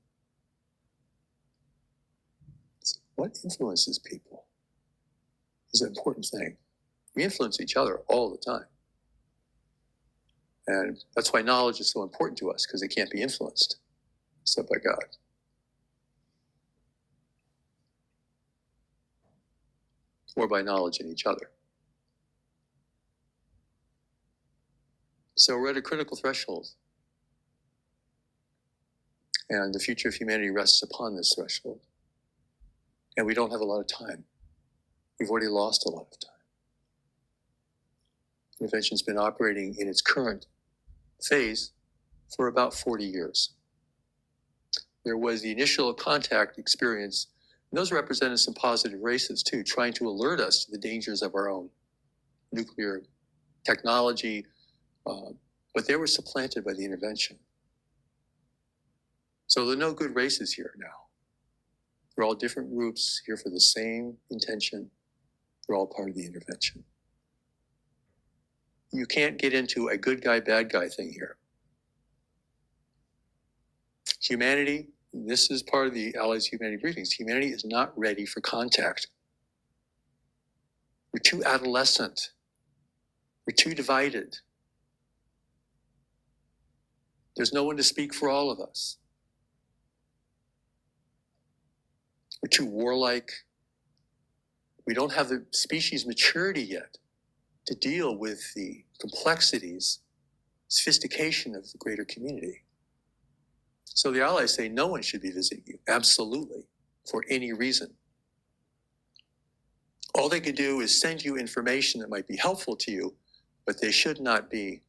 What influences people is an important thing. We influence each other all the time. And that's why knowledge is so important to us, because it can't be influenced except by God. Or by knowledge in each other. So we're at a critical threshold. And the future of humanity rests upon this threshold. And we don't have a lot of time. We've already lost a lot of time. Intervention's been operating in its current phase for about 40 years. There was the initial contact experience, and those represented some positive races too, trying to alert us to the dangers of our own nuclear technology, but they were supplanted by the intervention. So there are no good races here now. They're all different groups here for the same intention. They're all part of the intervention. You can't get into a good guy, bad guy thing here. Humanity, this is part of the Allies Humanity briefings, humanity is not ready for contact. We're too adolescent. We're too divided. There's no one to speak for all of us. We're too warlike. We don't have the species maturity yet to deal with the complexities, sophistication of the greater community. So the Allies say no one should be visiting you, absolutely, for any reason. All they can do is send you information that might be helpful to you, but they should not be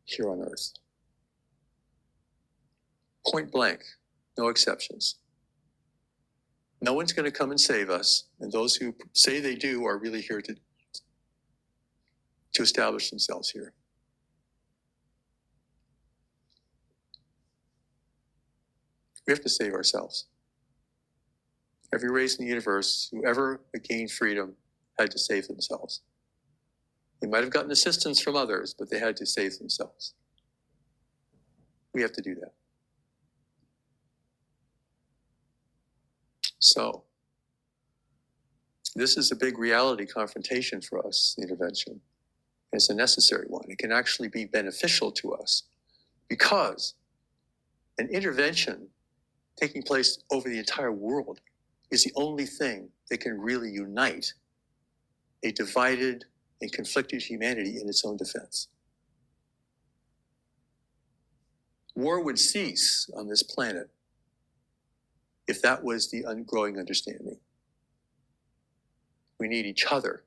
here on Earth. Point blank, no exceptions. No one's going to come and save us, and those who say they do are really here to establish themselves here. We have to save ourselves. Every race in the universe, whoever gained freedom, had to save themselves. They might have gotten assistance from others, but they had to save themselves. We have to do that. So, this is a big reality confrontation for us, the intervention. It's a necessary one. It can actually be beneficial to us because an intervention taking place over the entire world is the only thing that can really unite a divided and conflicted humanity in its own defense. War would cease on this planet if that was the growing understanding. We need each other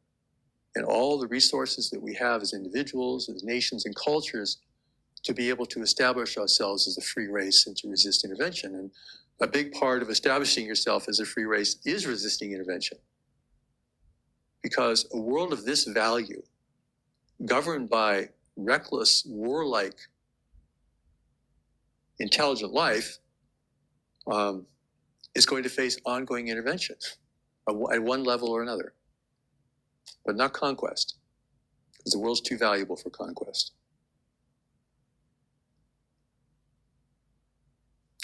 and all the resources that we have as individuals, as nations and cultures to be able to establish ourselves as a free race and to resist intervention. And a big part of establishing yourself as a free race is resisting intervention. Because a world of this value, governed by reckless, warlike, intelligent life, is going to face ongoing intervention at one level or another, but not conquest, because the world's too valuable for conquest.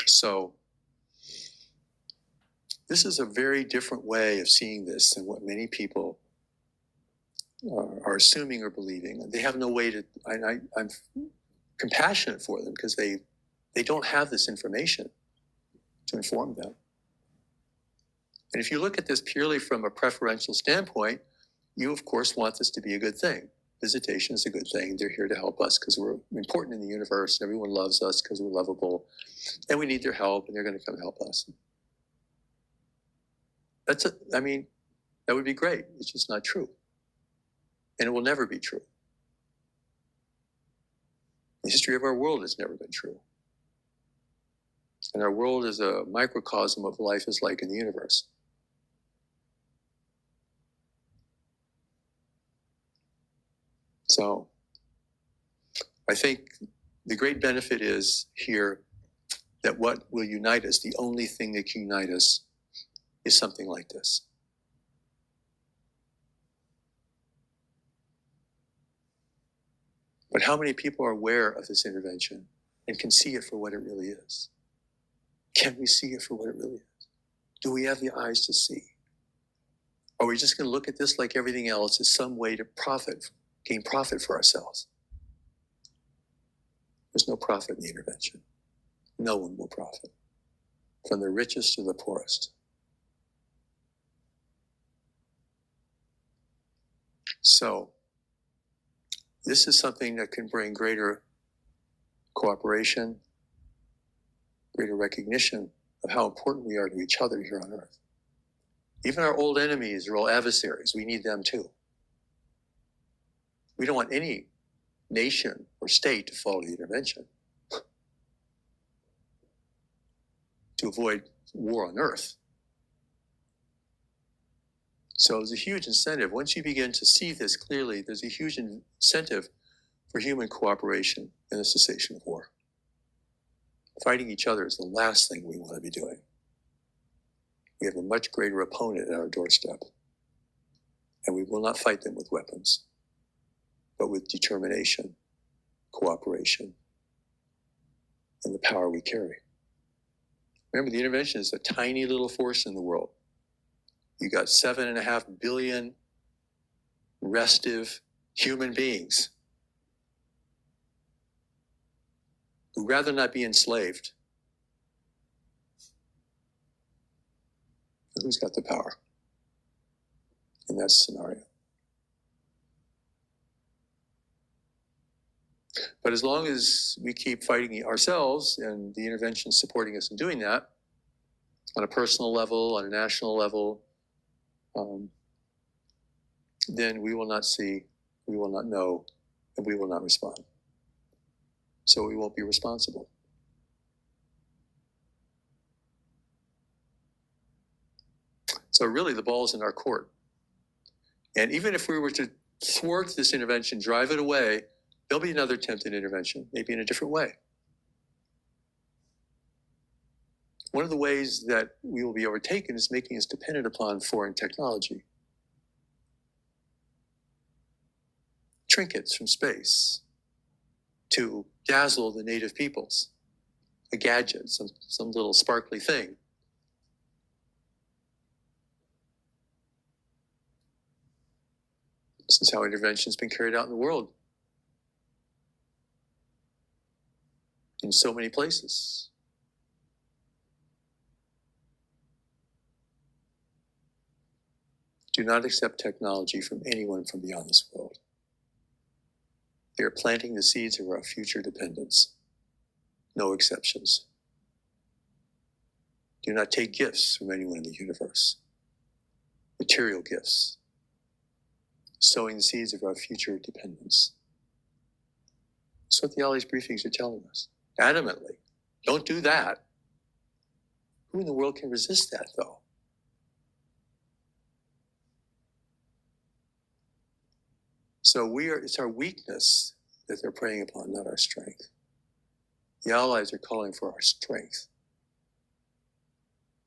So this is a very different way of seeing this than what many people are assuming or believing. They have no way to, I'm compassionate for them because they don't have this information to inform them. And if you look at this purely from a preferential standpoint, you of course want this to be a good thing. Visitation is a good thing. They're here to help us because we're important in the universe. Everyone loves us because we're lovable. And we need their help, and they're going to come help us. That would be great. It's just not true. And it will never be true. The history of our world has never been true. And our world is a microcosm of life is like in the universe. So I think the great benefit is here that what will unite us, the only thing that can unite us, is something like this. But how many people are aware of this intervention and can see it for what it really is? Can we see it for what it really is? Do we have the eyes to see? Are we just going to look at this like everything else as some way to gain profit for ourselves? There's no profit in the intervention. No one will profit, from the richest to the poorest. So, this is something that can bring greater cooperation, greater recognition of how important we are to each other here on Earth. Even our old enemies are all adversaries. We need them too. We don't want any nation or state to follow the intervention. to avoid war on Earth. So there's a huge incentive. Once you begin to see this clearly, there's a huge incentive for human cooperation and the cessation of war. Fighting each other is the last thing we want to be doing. We have a much greater opponent at our doorstep, and we will not fight them with weapons, but with determination, cooperation, and the power we carry. Remember, the intervention is a tiny little force in the world. You got 7.5 billion restive human beings who'd rather not be enslaved. And who's got the power in that scenario? But as long as we keep fighting ourselves and the intervention supporting us in doing that, on a personal level, on a national level, then we will not see, we will not know, and we will not respond. So we won't be responsible. So really the ball's in our court. And even if we were to thwart this intervention, drive it away, there'll be another attempt at intervention, maybe in a different way. One of the ways that we will be overtaken is making us dependent upon foreign technology. Trinkets from space to dazzle the native peoples. A gadget, some little sparkly thing. This is how intervention has been carried out in the world. In so many places. Do not accept technology from anyone from beyond this world. They are planting the seeds of our future dependence. No exceptions. Do not take gifts from anyone in the universe. Material gifts. Sowing the seeds of our future dependence. That's what the Ali's briefings are telling us. Adamantly. Don't do that. Who in the world can resist that, though? So it's our weakness that they're preying upon, not our strength. The Allies are calling for our strength.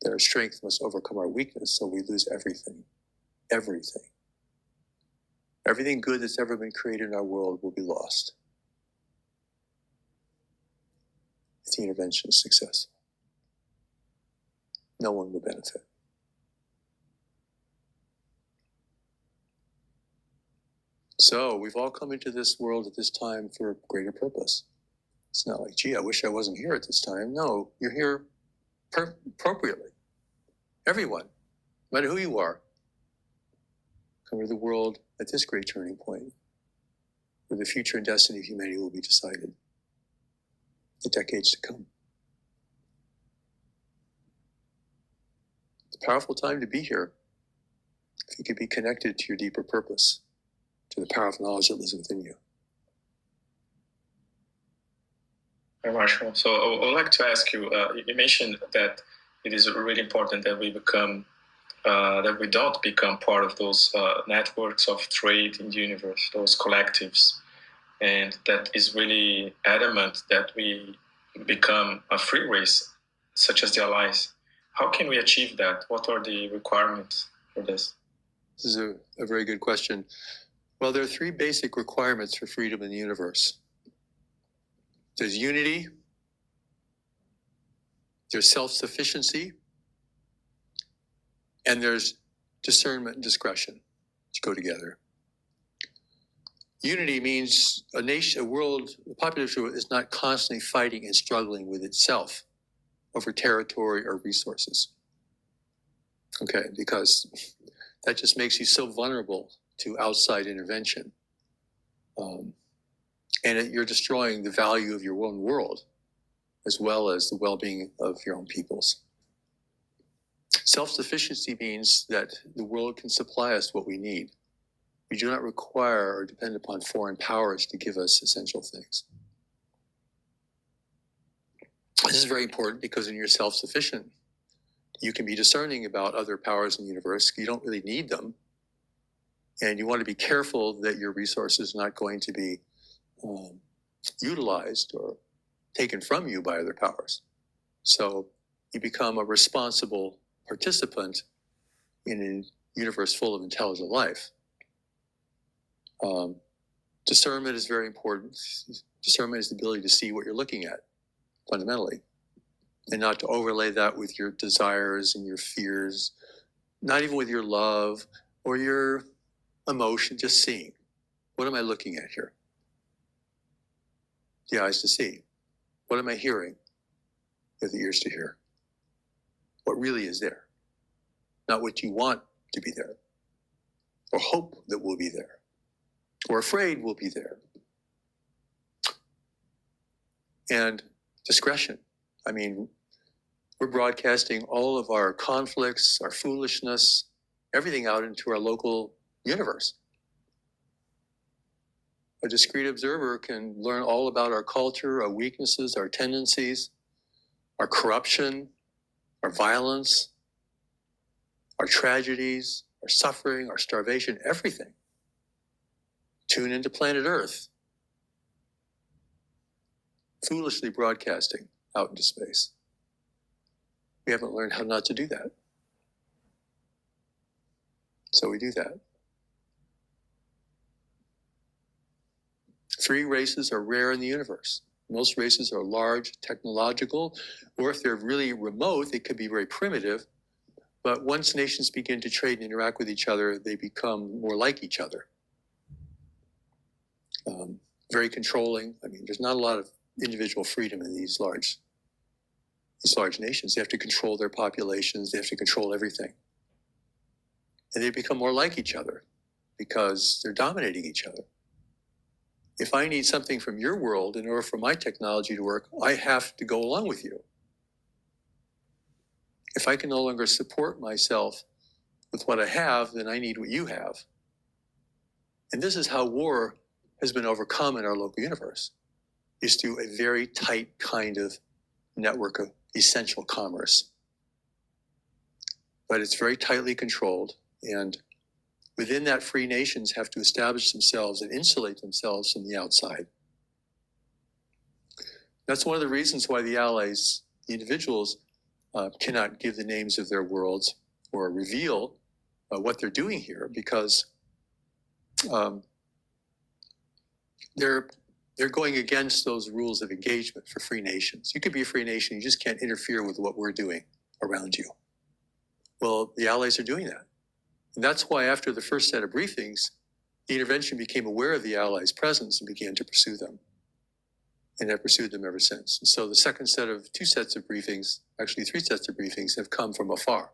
That our strength must overcome our weakness, so we lose everything. Everything. Everything good that's ever been created in our world will be lost if the intervention is successful. No one will benefit. So we've all come into this world at this time for a greater purpose. It's not like, gee, I wish I wasn't here at this time. No, you're here appropriately. Everyone, no matter who you are, come to the world at this great turning point where the future and destiny of humanity will be decided. The decades to come. It's a powerful time to be here if you could be connected to your deeper purpose, to the power of knowledge that lives within you. Hi, Marshall. So I would like to ask you, you mentioned that it is really important that we become, that we don't become part of those networks of trade in the universe, those collectives. And that is really adamant that we become a free race, such as the Allies. How can we achieve that? What are the requirements for this? This is a very good question. Well, there are three basic requirements for freedom in the universe. There's unity, there's self-sufficiency, and there's discernment and discretion, which go together. Unity means a nation, a world, the population is not constantly fighting and struggling with itself over territory or resources. Okay, because that just makes you so vulnerable to outside intervention. And you're destroying the value of your own world, as well as the well-being of your own peoples. Self-sufficiency means that the world can supply us what we need. We do not require or depend upon foreign powers to give us essential things. This is very important because when you're self-sufficient, you can be discerning about other powers in the universe. You don't really need them. And you want to be careful that your resources are not going to be utilized or taken from you by other powers. So you become a responsible participant in a universe full of intelligent life. Discernment is very important. Discernment is the ability to see what you're looking at, fundamentally, and not to overlay that with your desires and your fears, not even with your love or your emotion, just seeing. What am I looking at here? The eyes to see. What am I hearing? You have the ears to hear. What really is there? Not what you want to be there, or hope that will be there, or afraid will be there. And discretion. I mean, we're broadcasting all of our conflicts, our foolishness, everything out into our local universe. A discrete observer can learn all about our culture, our weaknesses, our tendencies, our corruption, our violence, our tragedies, our suffering, our starvation, everything. Tune into planet Earth. Foolishly broadcasting out into space. We haven't learned how not to do that. So we do that. Free races are rare in the universe. Most races are large, technological, or if they're really remote, they could be very primitive. But once nations begin to trade and interact with each other, they become more like each other. Very controlling. I mean, there's not a lot of individual freedom in these large nations. They have to control their populations. They have to control everything. And they become more like each other because they're dominating each other. If I need something from your world in order for my technology to work, I have to go along with you. If I can no longer support myself with what I have, then I need what you have. And this is how war has been overcome in our local universe, is through a very tight kind of network of essential commerce. But it's very tightly controlled, and within that, free nations have to establish themselves and insulate themselves from the outside. That's one of the reasons why the allies, the individuals, cannot give the names of their worlds or reveal what they're doing here, because they're going against those rules of engagement for free nations. You could be a free nation, you just can't interfere with what we're doing around you. Well, the allies are doing that. And that's why after the first set of briefings, the intervention became aware of the allies' presence and began to pursue them. And have pursued them ever since. And so the second set of two sets of briefings, actually three sets of briefings, have come from afar.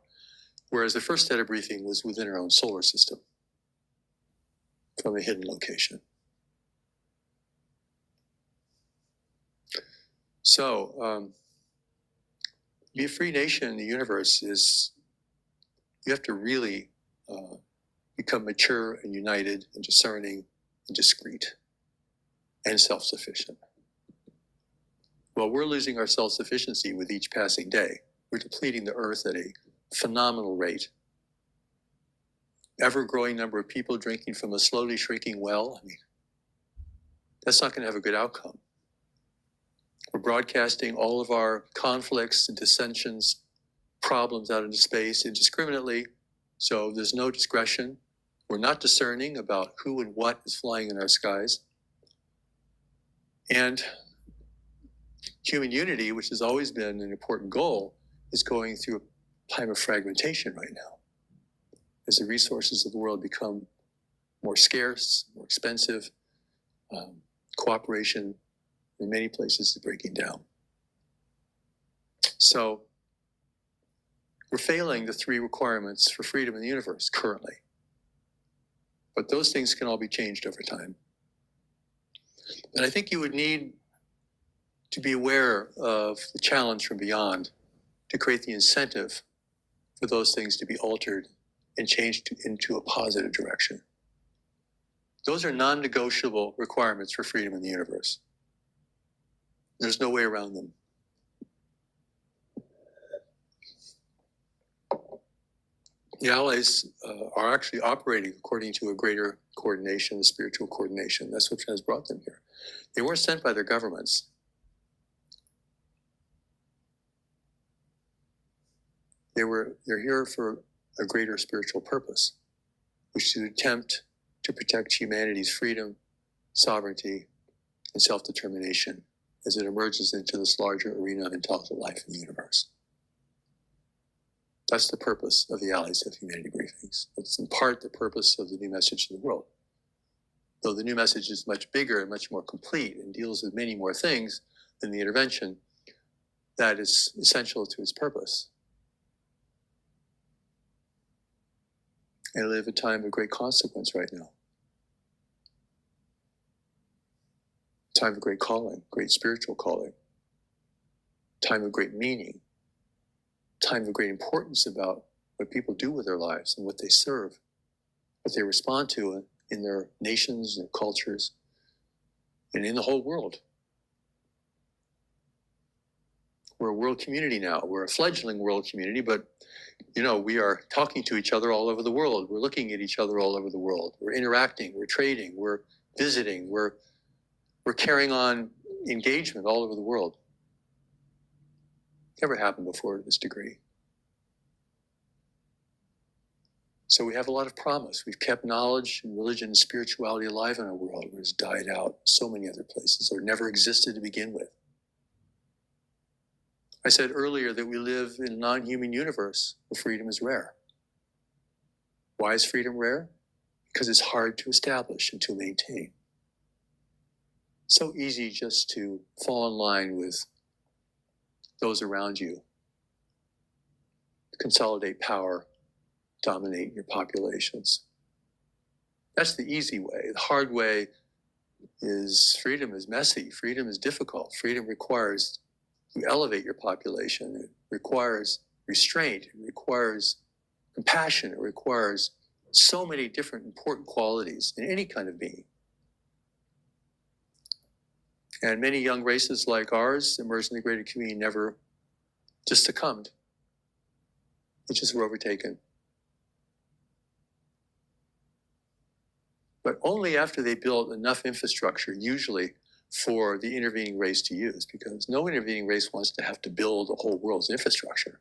Whereas the first set of briefing was within our own solar system, from a hidden location. So, be a free nation in the universe is, you have to really become mature and united and discerning and discreet and self-sufficient. Well, we're losing our self-sufficiency with each passing day. We're depleting the earth at a phenomenal rate. Ever-growing number of people drinking from a slowly shrinking well. I mean, that's not going to have a good outcome. We're broadcasting all of our conflicts and dissensions, problems out into space indiscriminately, so there's no discretion. We're not discerning about who and what is flying in our skies. And human unity, which has always been an important goal, is going through a time of fragmentation right now. As the resources of the world become more scarce, more expensive, cooperation in many places is breaking down. So we're failing the three requirements for freedom in the universe currently. But those things can all be changed over time. And I think you would need to be aware of the challenge from beyond to create the incentive for those things to be altered and changed into a positive direction. Those are non-negotiable requirements for freedom in the universe. There's no way around them. The allies are actually operating according to a greater coordination, a spiritual coordination. That's what has brought them here. They weren't sent by their governments. They're here for a greater spiritual purpose, which is to attempt to protect humanity's freedom, sovereignty, and self-determination as it emerges into this larger arena of intelligent life in the universe. That's the purpose of the Allies of Humanity briefings. It's in part the purpose of the new message to the world. Though the new message is much bigger and much more complete and deals with many more things than the intervention, that is essential to its purpose. And we live a time of great consequence right now. Time of great calling, great spiritual calling. Time of great meaning. Time of great importance about what people do with their lives and what they serve, what they respond to in their nations and cultures and in the whole world. We're a world community now. We're a fledgling world community, but we are talking to each other all over the world. We're looking at each other all over the world. We're interacting, we're trading, we're visiting, we're carrying on engagement all over the world. Never happened before to this degree. So we have a lot of promise. We've kept knowledge and religion and spirituality alive in our world, where it's died out in so many other places or never existed to begin with. I said earlier that we live in a non-human universe where freedom is rare. Why is freedom rare? Because it's hard to establish and to maintain. So easy just to fall in line with those around you, consolidate power, dominate your populations. That's the easy way. The hard way is freedom is messy. Freedom is difficult. Freedom requires you elevate your population. It requires restraint. It requires compassion. It requires so many different important qualities in any kind of being. And many young races like ours, emerged in the greater community, never just succumbed. They just were overtaken. But only after they built enough infrastructure, usually, for the intervening race to use, because no intervening race wants to have to build the whole world's infrastructure.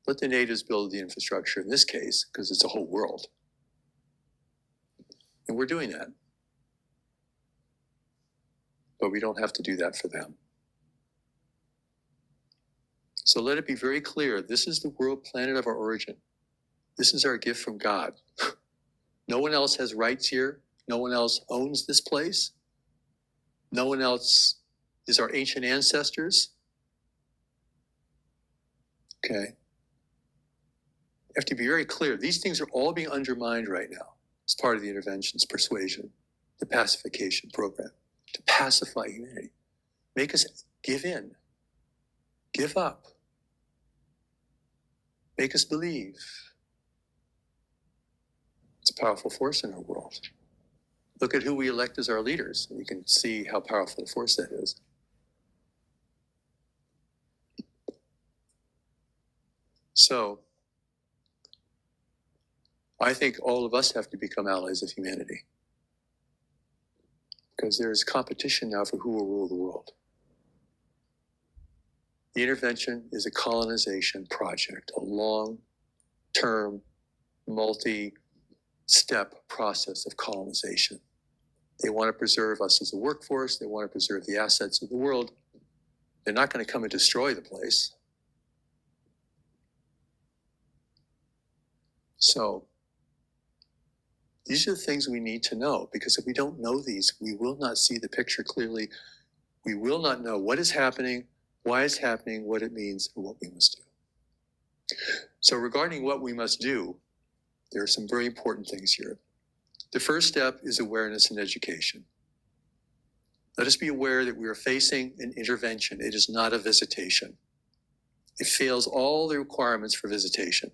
Let the natives build the infrastructure in this case, because it's a whole world. And we're doing that. But we don't have to do that for them. So let it be very clear, this is the world planet of our origin. This is our gift from God. No one else has rights here. No one else owns this place. No one else is our ancient ancestors. Okay. You have to be very clear. These things are all being undermined right now as part of the interventions, persuasion, the pacification program, to pacify humanity. Make us give in, give up, make us believe. It's a powerful force in our world. Look at who we elect as our leaders, and you can see how powerful a force that is. So, I think all of us have to become allies of humanity, because there's competition now for who will rule the world. The intervention is a colonization project, a long-term, multi-step process of colonization. They want to preserve us as a workforce. They want to preserve the assets of the world. They're not going to come and destroy the place. So, these are the things we need to know, because if we don't know these, we will not see the picture clearly. We will not know what is happening, why it's happening, what it means, and what we must do. So regarding what we must do, there are some very important things here. The first step is awareness and education. Let us be aware that we are facing an intervention. It is not a visitation. It fails all the requirements for visitation.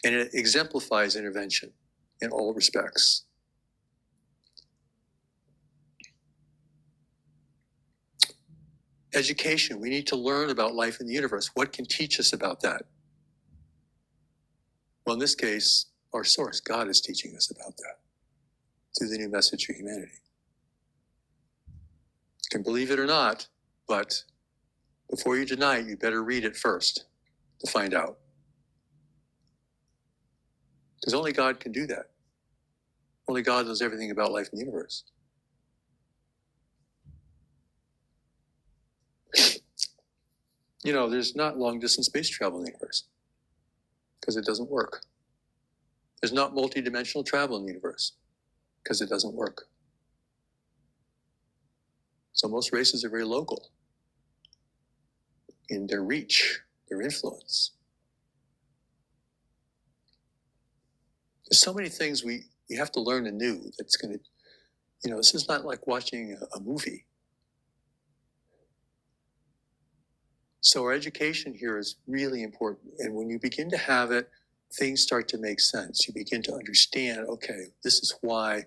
And it exemplifies intervention in all respects. Education, we need to learn about life in the universe. What can teach us about that? Well, in this case, our source, God, is teaching us about that through the new message for humanity. You can believe it or not, but before you deny it, you better read it first to find out. Because only God can do that. Only God knows everything about life in the universe. You know, there's not long-distance space travel in the universe because it doesn't work. There's not multi-dimensional travel in the universe because it doesn't work. So most races are very local in their reach, their influence. There's so many things we have to learn anew that's going to, you know, this is not like watching a movie. So our education here is really important. And when you begin to have it, things start to make sense. You begin to understand, okay, this is why,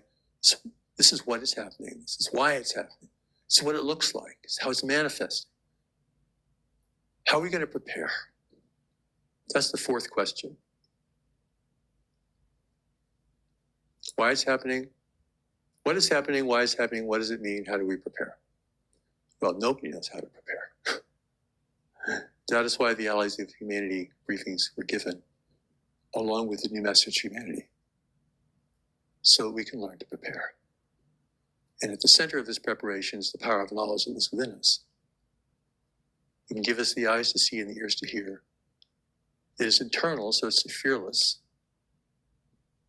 this is what is happening. This is why it's happening. This is what it looks like. This is how it's manifesting. How are we going to prepare? That's the fourth question. Why it's happening? What is happening? Why it's happening? What does it mean? How do we prepare? Well, nobody knows how to prepare. That is why the Allies of Humanity briefings were given, along with the new message to humanity, so we can learn to prepare. And at the center of this preparation is the power of knowledge that is within us. It can give us the eyes to see and the ears to hear. It is internal, so it's fearless.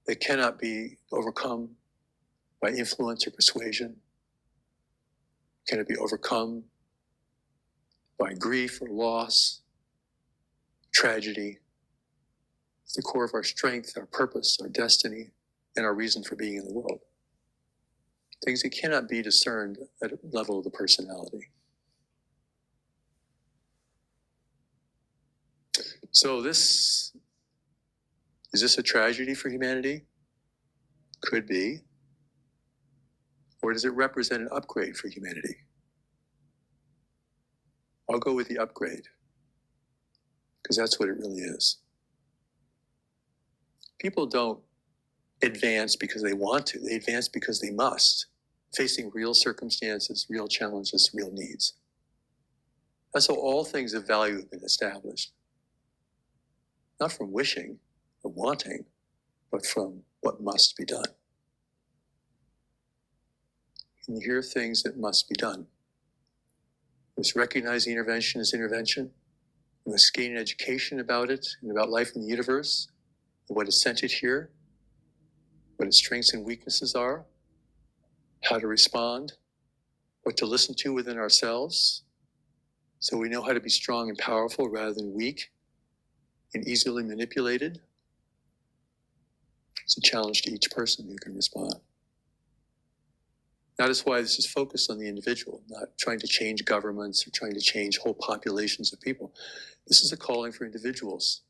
It cannot be overcome by influence or persuasion. Can it be overcome by grief or loss, tragedy? It's the core of our strength, our purpose, our destiny, and our reason for being in the world. Things that cannot be discerned at a level of the personality. So is this a tragedy for humanity? Could be. Or does it represent an upgrade for humanity? I'll go with the upgrade, because that's what it really is. People don't advance because they want to. They advance because they must, facing real circumstances, real challenges, real needs. That's how all things of value have been established. Not from wishing or wanting, but from what must be done. And you hear things that must be done. We must recognize the intervention as intervention. We must gain an education about it and about life in the universe, and what is centered here, what its strengths and weaknesses are, how to respond, what to listen to within ourselves, so we know how to be strong and powerful rather than weak and easily manipulated. It's a challenge to each person who can respond. That is why this is focused on the individual, not trying to change governments or trying to change whole populations of people. This is a calling for individuals,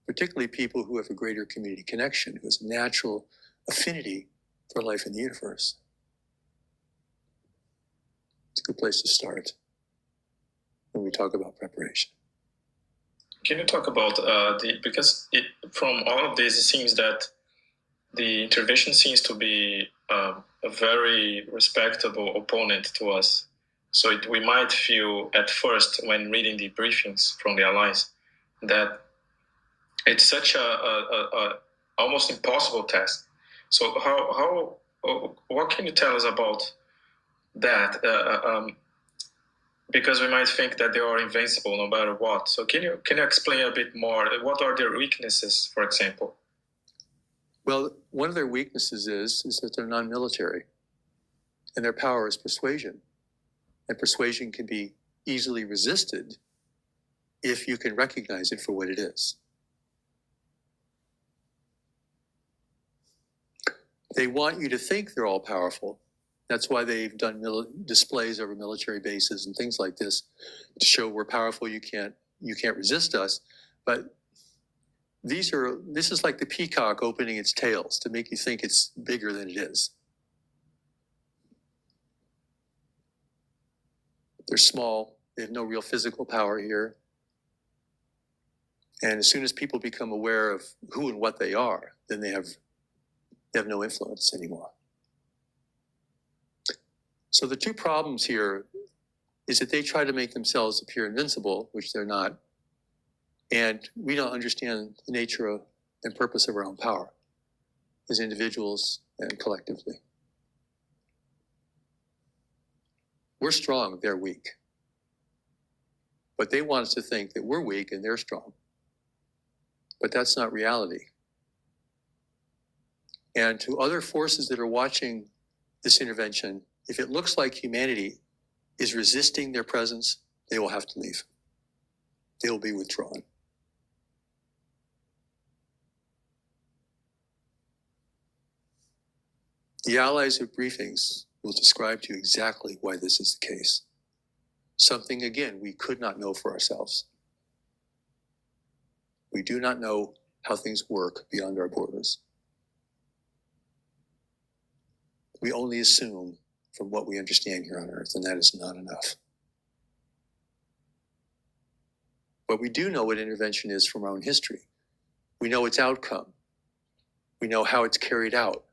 particularly people who have a greater community connection, who has a natural affinity for life in the universe. It's a good place to start when we talk about preparation. Can you talk about because from all of this, it seems that the intervention seems to be a very respectable opponent to us. So we might feel at first when reading the briefings from the Allies that it's such a almost impossible task. So what can you tell us about that? Because we might think that they are invincible no matter what. So can you explain a bit more? What are their weaknesses, for example? Well, one of their weaknesses is that they're non-military, and their power is persuasion. And persuasion can be easily resisted if you can recognize it for what it is. They want you to think they're all powerful. That's why they've done displays over military bases and things like this to show we're powerful. You can't resist us. But this is like the peacock opening its tails to make you think it's bigger than it is. They're small. They have no real physical power here. And as soon as people become aware of who and what they are, then they have no influence anymore. So the two problems here is that they try to make themselves appear invincible, which they're not, and we don't understand the nature of and purpose of our own power as individuals and collectively. We're strong, they're weak. But they want us to think that we're weak and they're strong. But that's not reality. And to other forces that are watching this intervention, if it looks like humanity is resisting their presence, they will have to leave. They will be withdrawn. The allies of briefings will describe to you exactly why this is the case. Something, again, we could not know for ourselves. We do not know how things work beyond our borders. We only assume from what we understand here on Earth, and that is not enough. But we do know what intervention is from our own history. We know its outcome. We know how it's carried out.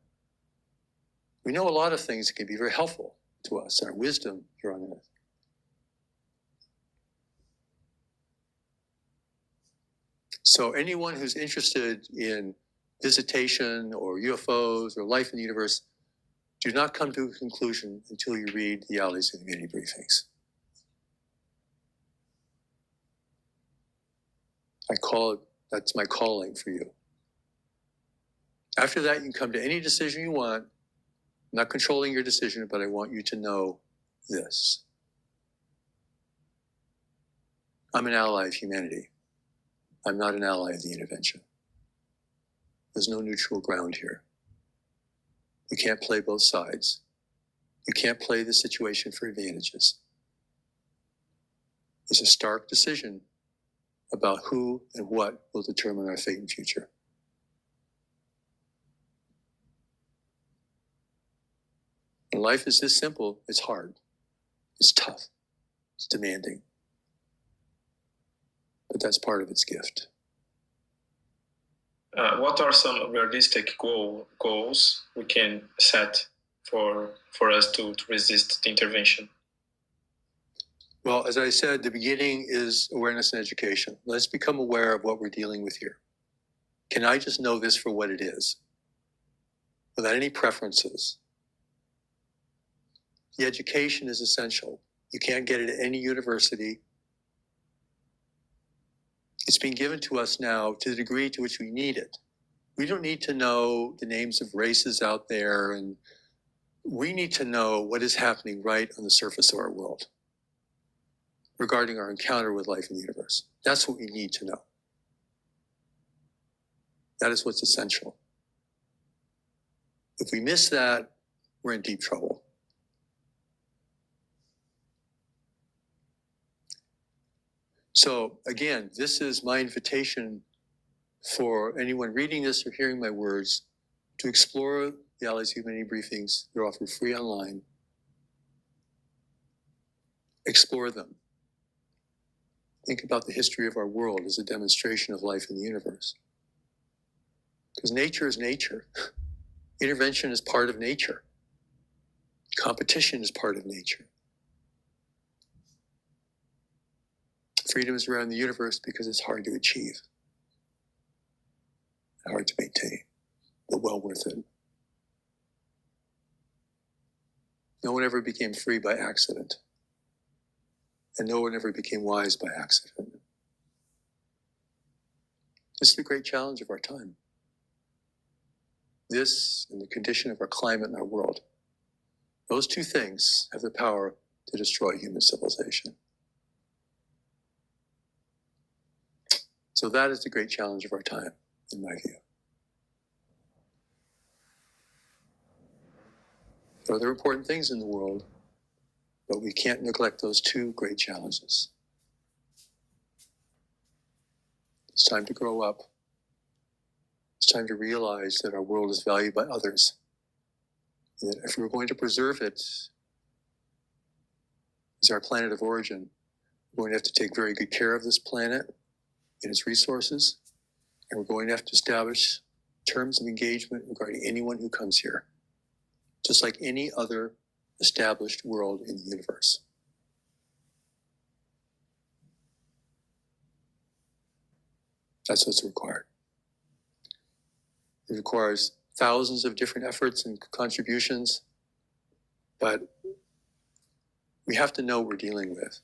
We know a lot of things that can be very helpful to us, our wisdom here on Earth. So anyone who's interested in visitation or UFOs or life in the universe, do not come to a conclusion until you read the Allies of Humanity briefings. That's my calling for you. After that, you can come to any decision you want. I'm not controlling your decision, but I want you to know this. I'm an ally of humanity. I'm not an ally of the intervention. There's no neutral ground here. You can't play both sides. You can't play the situation for advantages. It's a stark decision about who and what will determine our fate and future. When life is this simple, it's hard. It's tough. It's demanding. But that's part of its gift. What are some realistic goals we can set for us to resist the intervention? Well, as I said, the beginning is awareness and education. Let's become aware of what we're dealing with here. Can I just know this for what it is, without any preferences? The education is essential. You can't get it at any university. It's being given to us now to the degree to which we need it. We don't need to know the names of races out there, and we need to know what is happening right on the surface of our world regarding our encounter with life in the universe. That's what we need to know. That is what's essential. If we miss that, we're in deep trouble. So again, this is my invitation for anyone reading this or hearing my words to explore the Allies of Humanity briefings. They're offered free online. Explore them. Think about the history of our world as a demonstration of life in the universe. Because nature is nature. Intervention is part of nature. Competition is part of nature. Freedom is around the universe because it's hard to achieve, hard to maintain, but well worth it. No one ever became free by accident, and no one ever became wise by accident. This is the great challenge of our time. This and the condition of our climate and our world. Those two things have the power to destroy human civilization. So that is the great challenge of our time, in my view. There are other important things in the world, but we can't neglect those two great challenges. It's time to grow up. It's time to realize that our world is valued by others. And that if we're going to preserve it, is our planet of origin. We're going to have to take very good care of this planet and its resources, and we're going to have to establish terms of engagement regarding anyone who comes here, just like any other established world in the universe. That's what's required. It requires thousands of different efforts and contributions, but we have to know what we're dealing with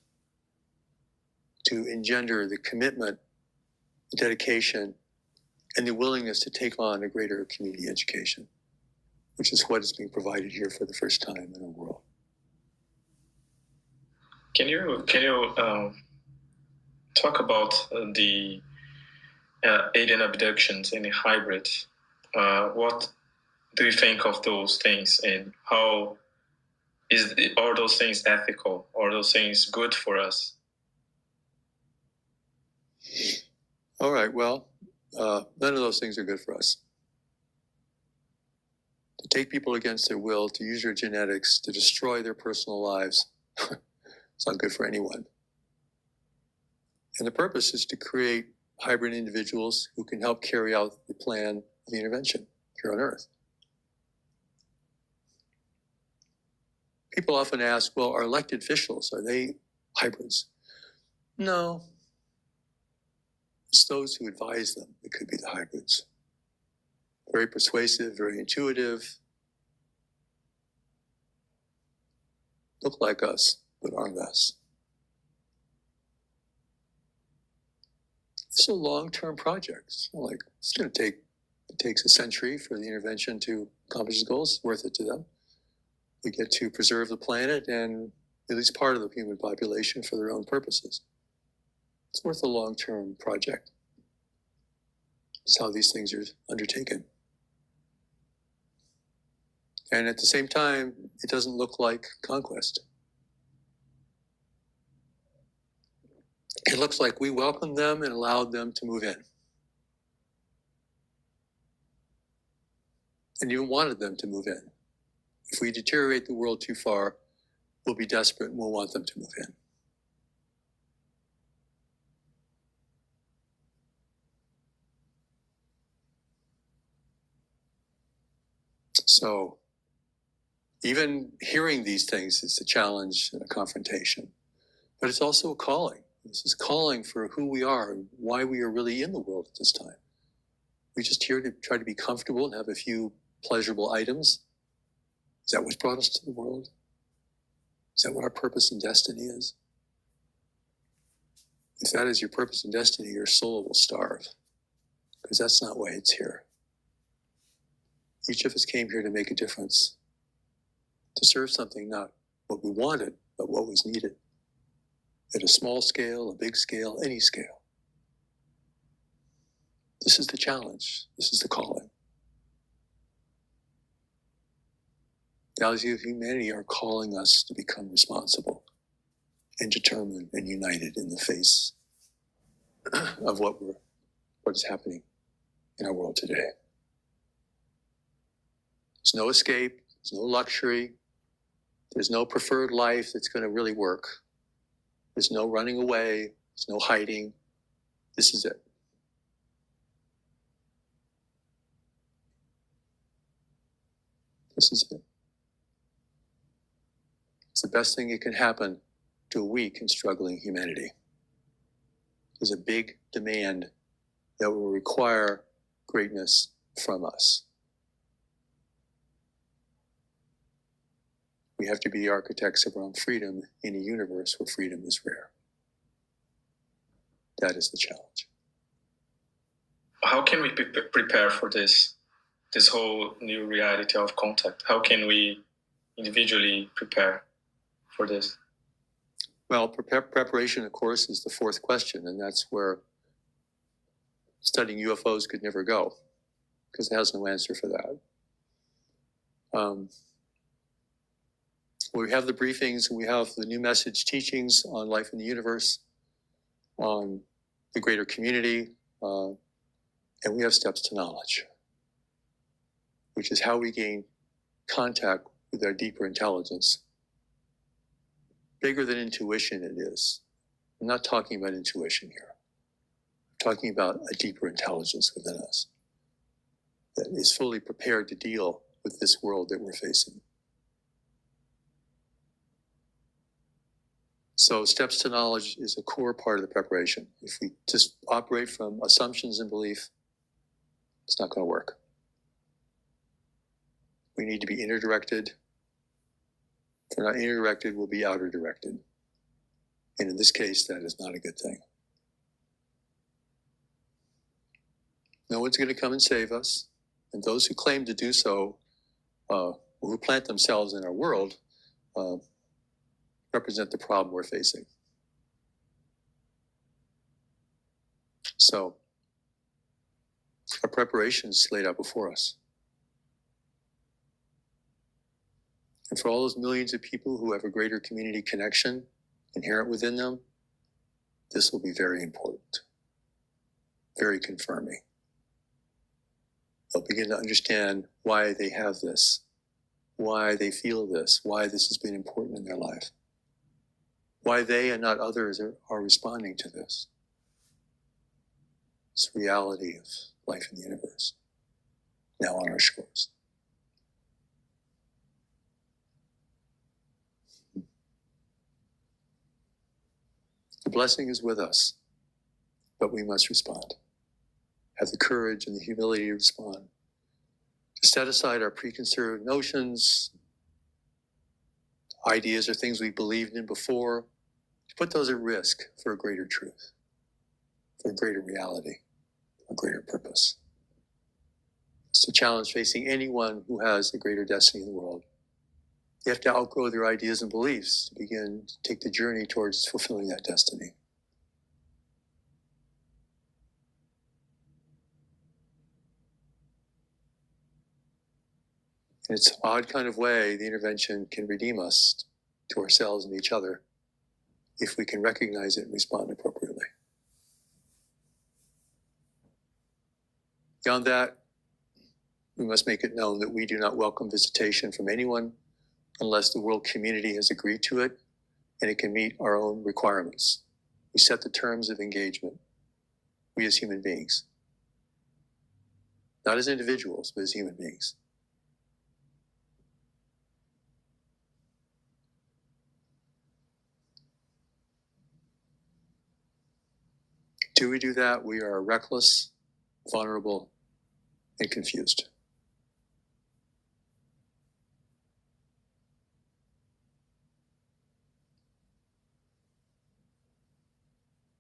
to engender the commitment, the dedication, and the willingness to take on a greater community education, which is what is being provided here for the first time in our world. Can you talk about the alien abductions and the hybrid? What do you think of those things, and how are those things ethical? Are those things good for us? All right, well, none of those things are good for us. To take people against their will, to use your genetics, to destroy their personal lives, it's not good for anyone. And the purpose is to create hybrid individuals who can help carry out the plan of the intervention here on Earth. People often ask, well, are elected officials, are they hybrids? No. It's those who advise them that could be the hybrids. Very persuasive, very intuitive, look like us, but aren't us. It's a long-term project. It's not like it's going to take, it takes a century for the intervention to accomplish its goals. It's worth it to them. They get to preserve the planet and at least part of the human population for their own purposes. It's worth a long-term project. It's how these things are undertaken. And at the same time, it doesn't look like conquest. It looks like we welcomed them and allowed them to move in. And even wanted them to move in. If we deteriorate the world too far, we'll be desperate and we'll want them to move in. So even hearing these things is a challenge and a confrontation, but it's also a calling. This is calling for who we are and why we are really in the world at this time. We're just here to try to be comfortable and have a few pleasurable items. Is that what's brought us to the world? Is that what our purpose and destiny is? If that is your purpose and destiny, your soul will starve, because that's not why it's here. Each of us came here to make a difference, to serve something, not what we wanted, but what was needed. At a small scale, a big scale, any scale. This is the challenge. This is the calling. The values of humanity are calling us to become responsible and determined and united in the face of what is happening in our world today. There's no escape, there's no luxury, there's no preferred life that's going to really work. There's no running away, there's no hiding. This is it. This is it. It's the best thing that can happen to a weak and struggling humanity. There's a big demand that will require greatness from us. We have to be architects of our own freedom in a universe where freedom is rare. That is the challenge. How can we prepare for this whole new reality of contact? How can we individually prepare for this? Well, preparation, of course, is the fourth question, and that's where studying UFOs could never go, because it has no answer for that. We have the briefings, and we have the new message teachings on life in the universe, on the greater community, and we have steps to knowledge, which is how we gain contact with our deeper intelligence. bigger than intuition it is. I'm not talking about intuition here. I'm talking about a deeper intelligence within us that is fully prepared to deal with this world that we're facing. So steps to knowledge is a core part of the preparation. If we just operate from assumptions and belief, it's not going to work. We need to be inner directed. If we're not inner directed, we'll be outer directed. And in this case, that is not a good thing. No one's going to come and save us. And those who claim to do so, who plant themselves in our world, represent the problem we're facing. So, our preparation is laid out before us. And for all those millions of people who have a greater community connection inherent within them, this will be very important, very confirming. They'll begin to understand why they have this, why they feel this, why this has been important in their life, why they and not others are responding to this. It's the reality of life in the universe, now on our shores. The blessing is with us, but we must respond. Have the courage and the humility to respond. To set aside our preconceived notions, ideas or things we believed in before, to put those at risk for a greater truth, for a greater reality, a greater purpose. It's a challenge facing anyone who has a greater destiny in the world. They have to outgrow their ideas and beliefs to begin to take the journey towards fulfilling that destiny. In its odd kind of way, the intervention can redeem us to ourselves and each other if we can recognize it and respond appropriately. Beyond that, we must make it known that we do not welcome visitation from anyone unless the world community has agreed to it and it can meet our own requirements. We set the terms of engagement, we as human beings. Not as individuals, but as human beings. Do we do that, we are reckless, vulnerable, and confused.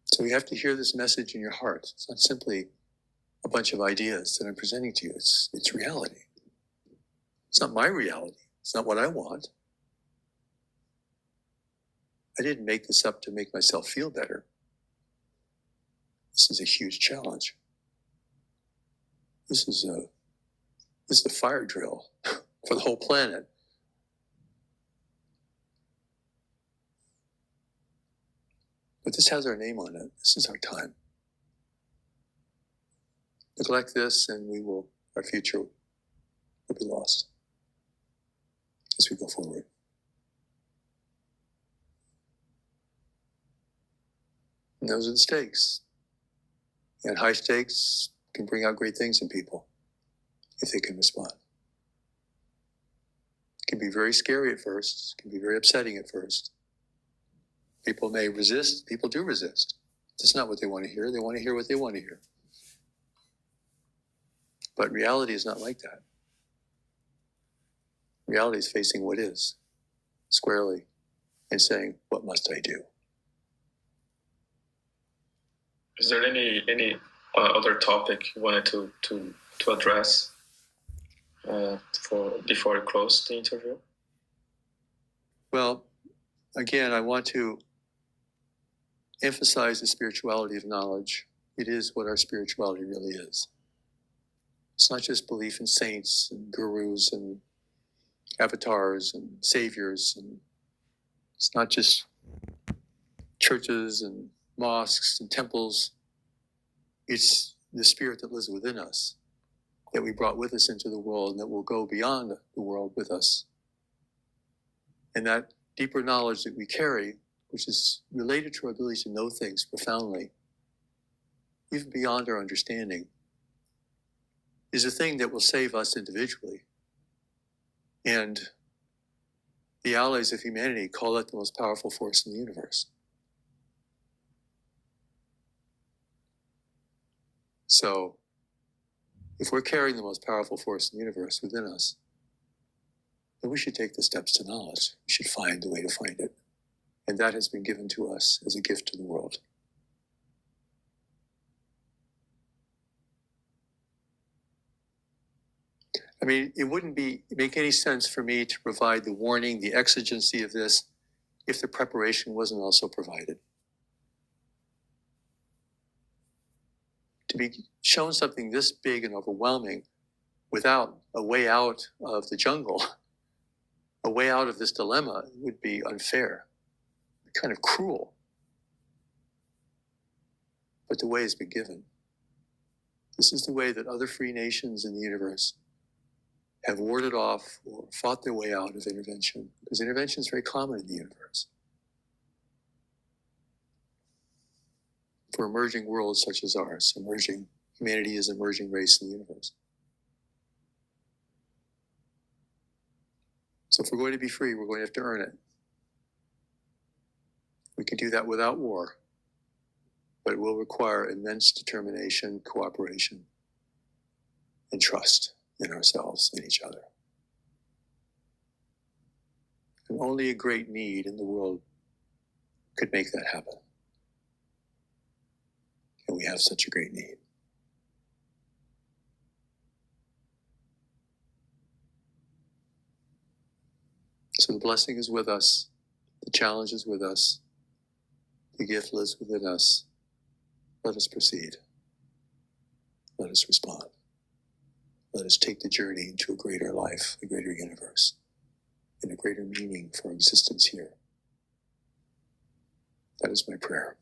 So you have to hear this message in your heart. It's not simply a bunch of ideas that I'm presenting to you. It's reality. It's not my reality. It's not what I want. I didn't make this up to make myself feel better. This is a huge challenge. This is a fire drill for the whole planet. But this has our name on it. This is our time. Neglect this and our future will be lost as we go forward. And those are the stakes. And high stakes can bring out great things in people if they can respond. It can be very scary at first. It can be very upsetting at first. People may resist. People do resist. That's not what they want to hear. They want to hear what they want to hear. But reality is not like that. Reality is facing what is, squarely, and saying, what must I do? Is there any other topic you wanted to address before we close the interview? Well, again, I want to emphasize the spirituality of knowledge. It is what our spirituality really is. It's not just belief in saints and gurus and avatars and saviors, and it's not just churches and mosques and temples. It's the spirit that lives within us, that we brought with us into the world, and that will go beyond the world with us. And that deeper knowledge that we carry, which is related to our ability to know things profoundly, even beyond our understanding, is a thing that will save us individually. And the allies of humanity call it the most powerful force in the universe. So, if we're carrying the most powerful force in the universe within us, then we should take the steps to knowledge. We should find the way to find it. And that has been given to us as a gift to the world. I mean, it wouldn't make any sense for me to provide the warning, the exigency of this, if the preparation wasn't also provided. To be shown something this big and overwhelming without a way out of the jungle, a way out of this dilemma, would be unfair, kind of cruel. But the way has been given. This is the way that other free nations in the universe have warded off or fought their way out of intervention, because intervention is very common in the universe. For emerging worlds such as ours, humanity is an emerging race in the universe. So if we're going to be free, we're going to have to earn it. We can do that without war, but it will require immense determination, cooperation, and trust in ourselves and each other. And only a great need in the world could make that happen. And we have such a great need. So the blessing is with us, the challenge is with us, the gift lives within us. Let us proceed. Let us respond. Let us take the journey into a greater life, a greater universe, and a greater meaning for existence here. That is my prayer.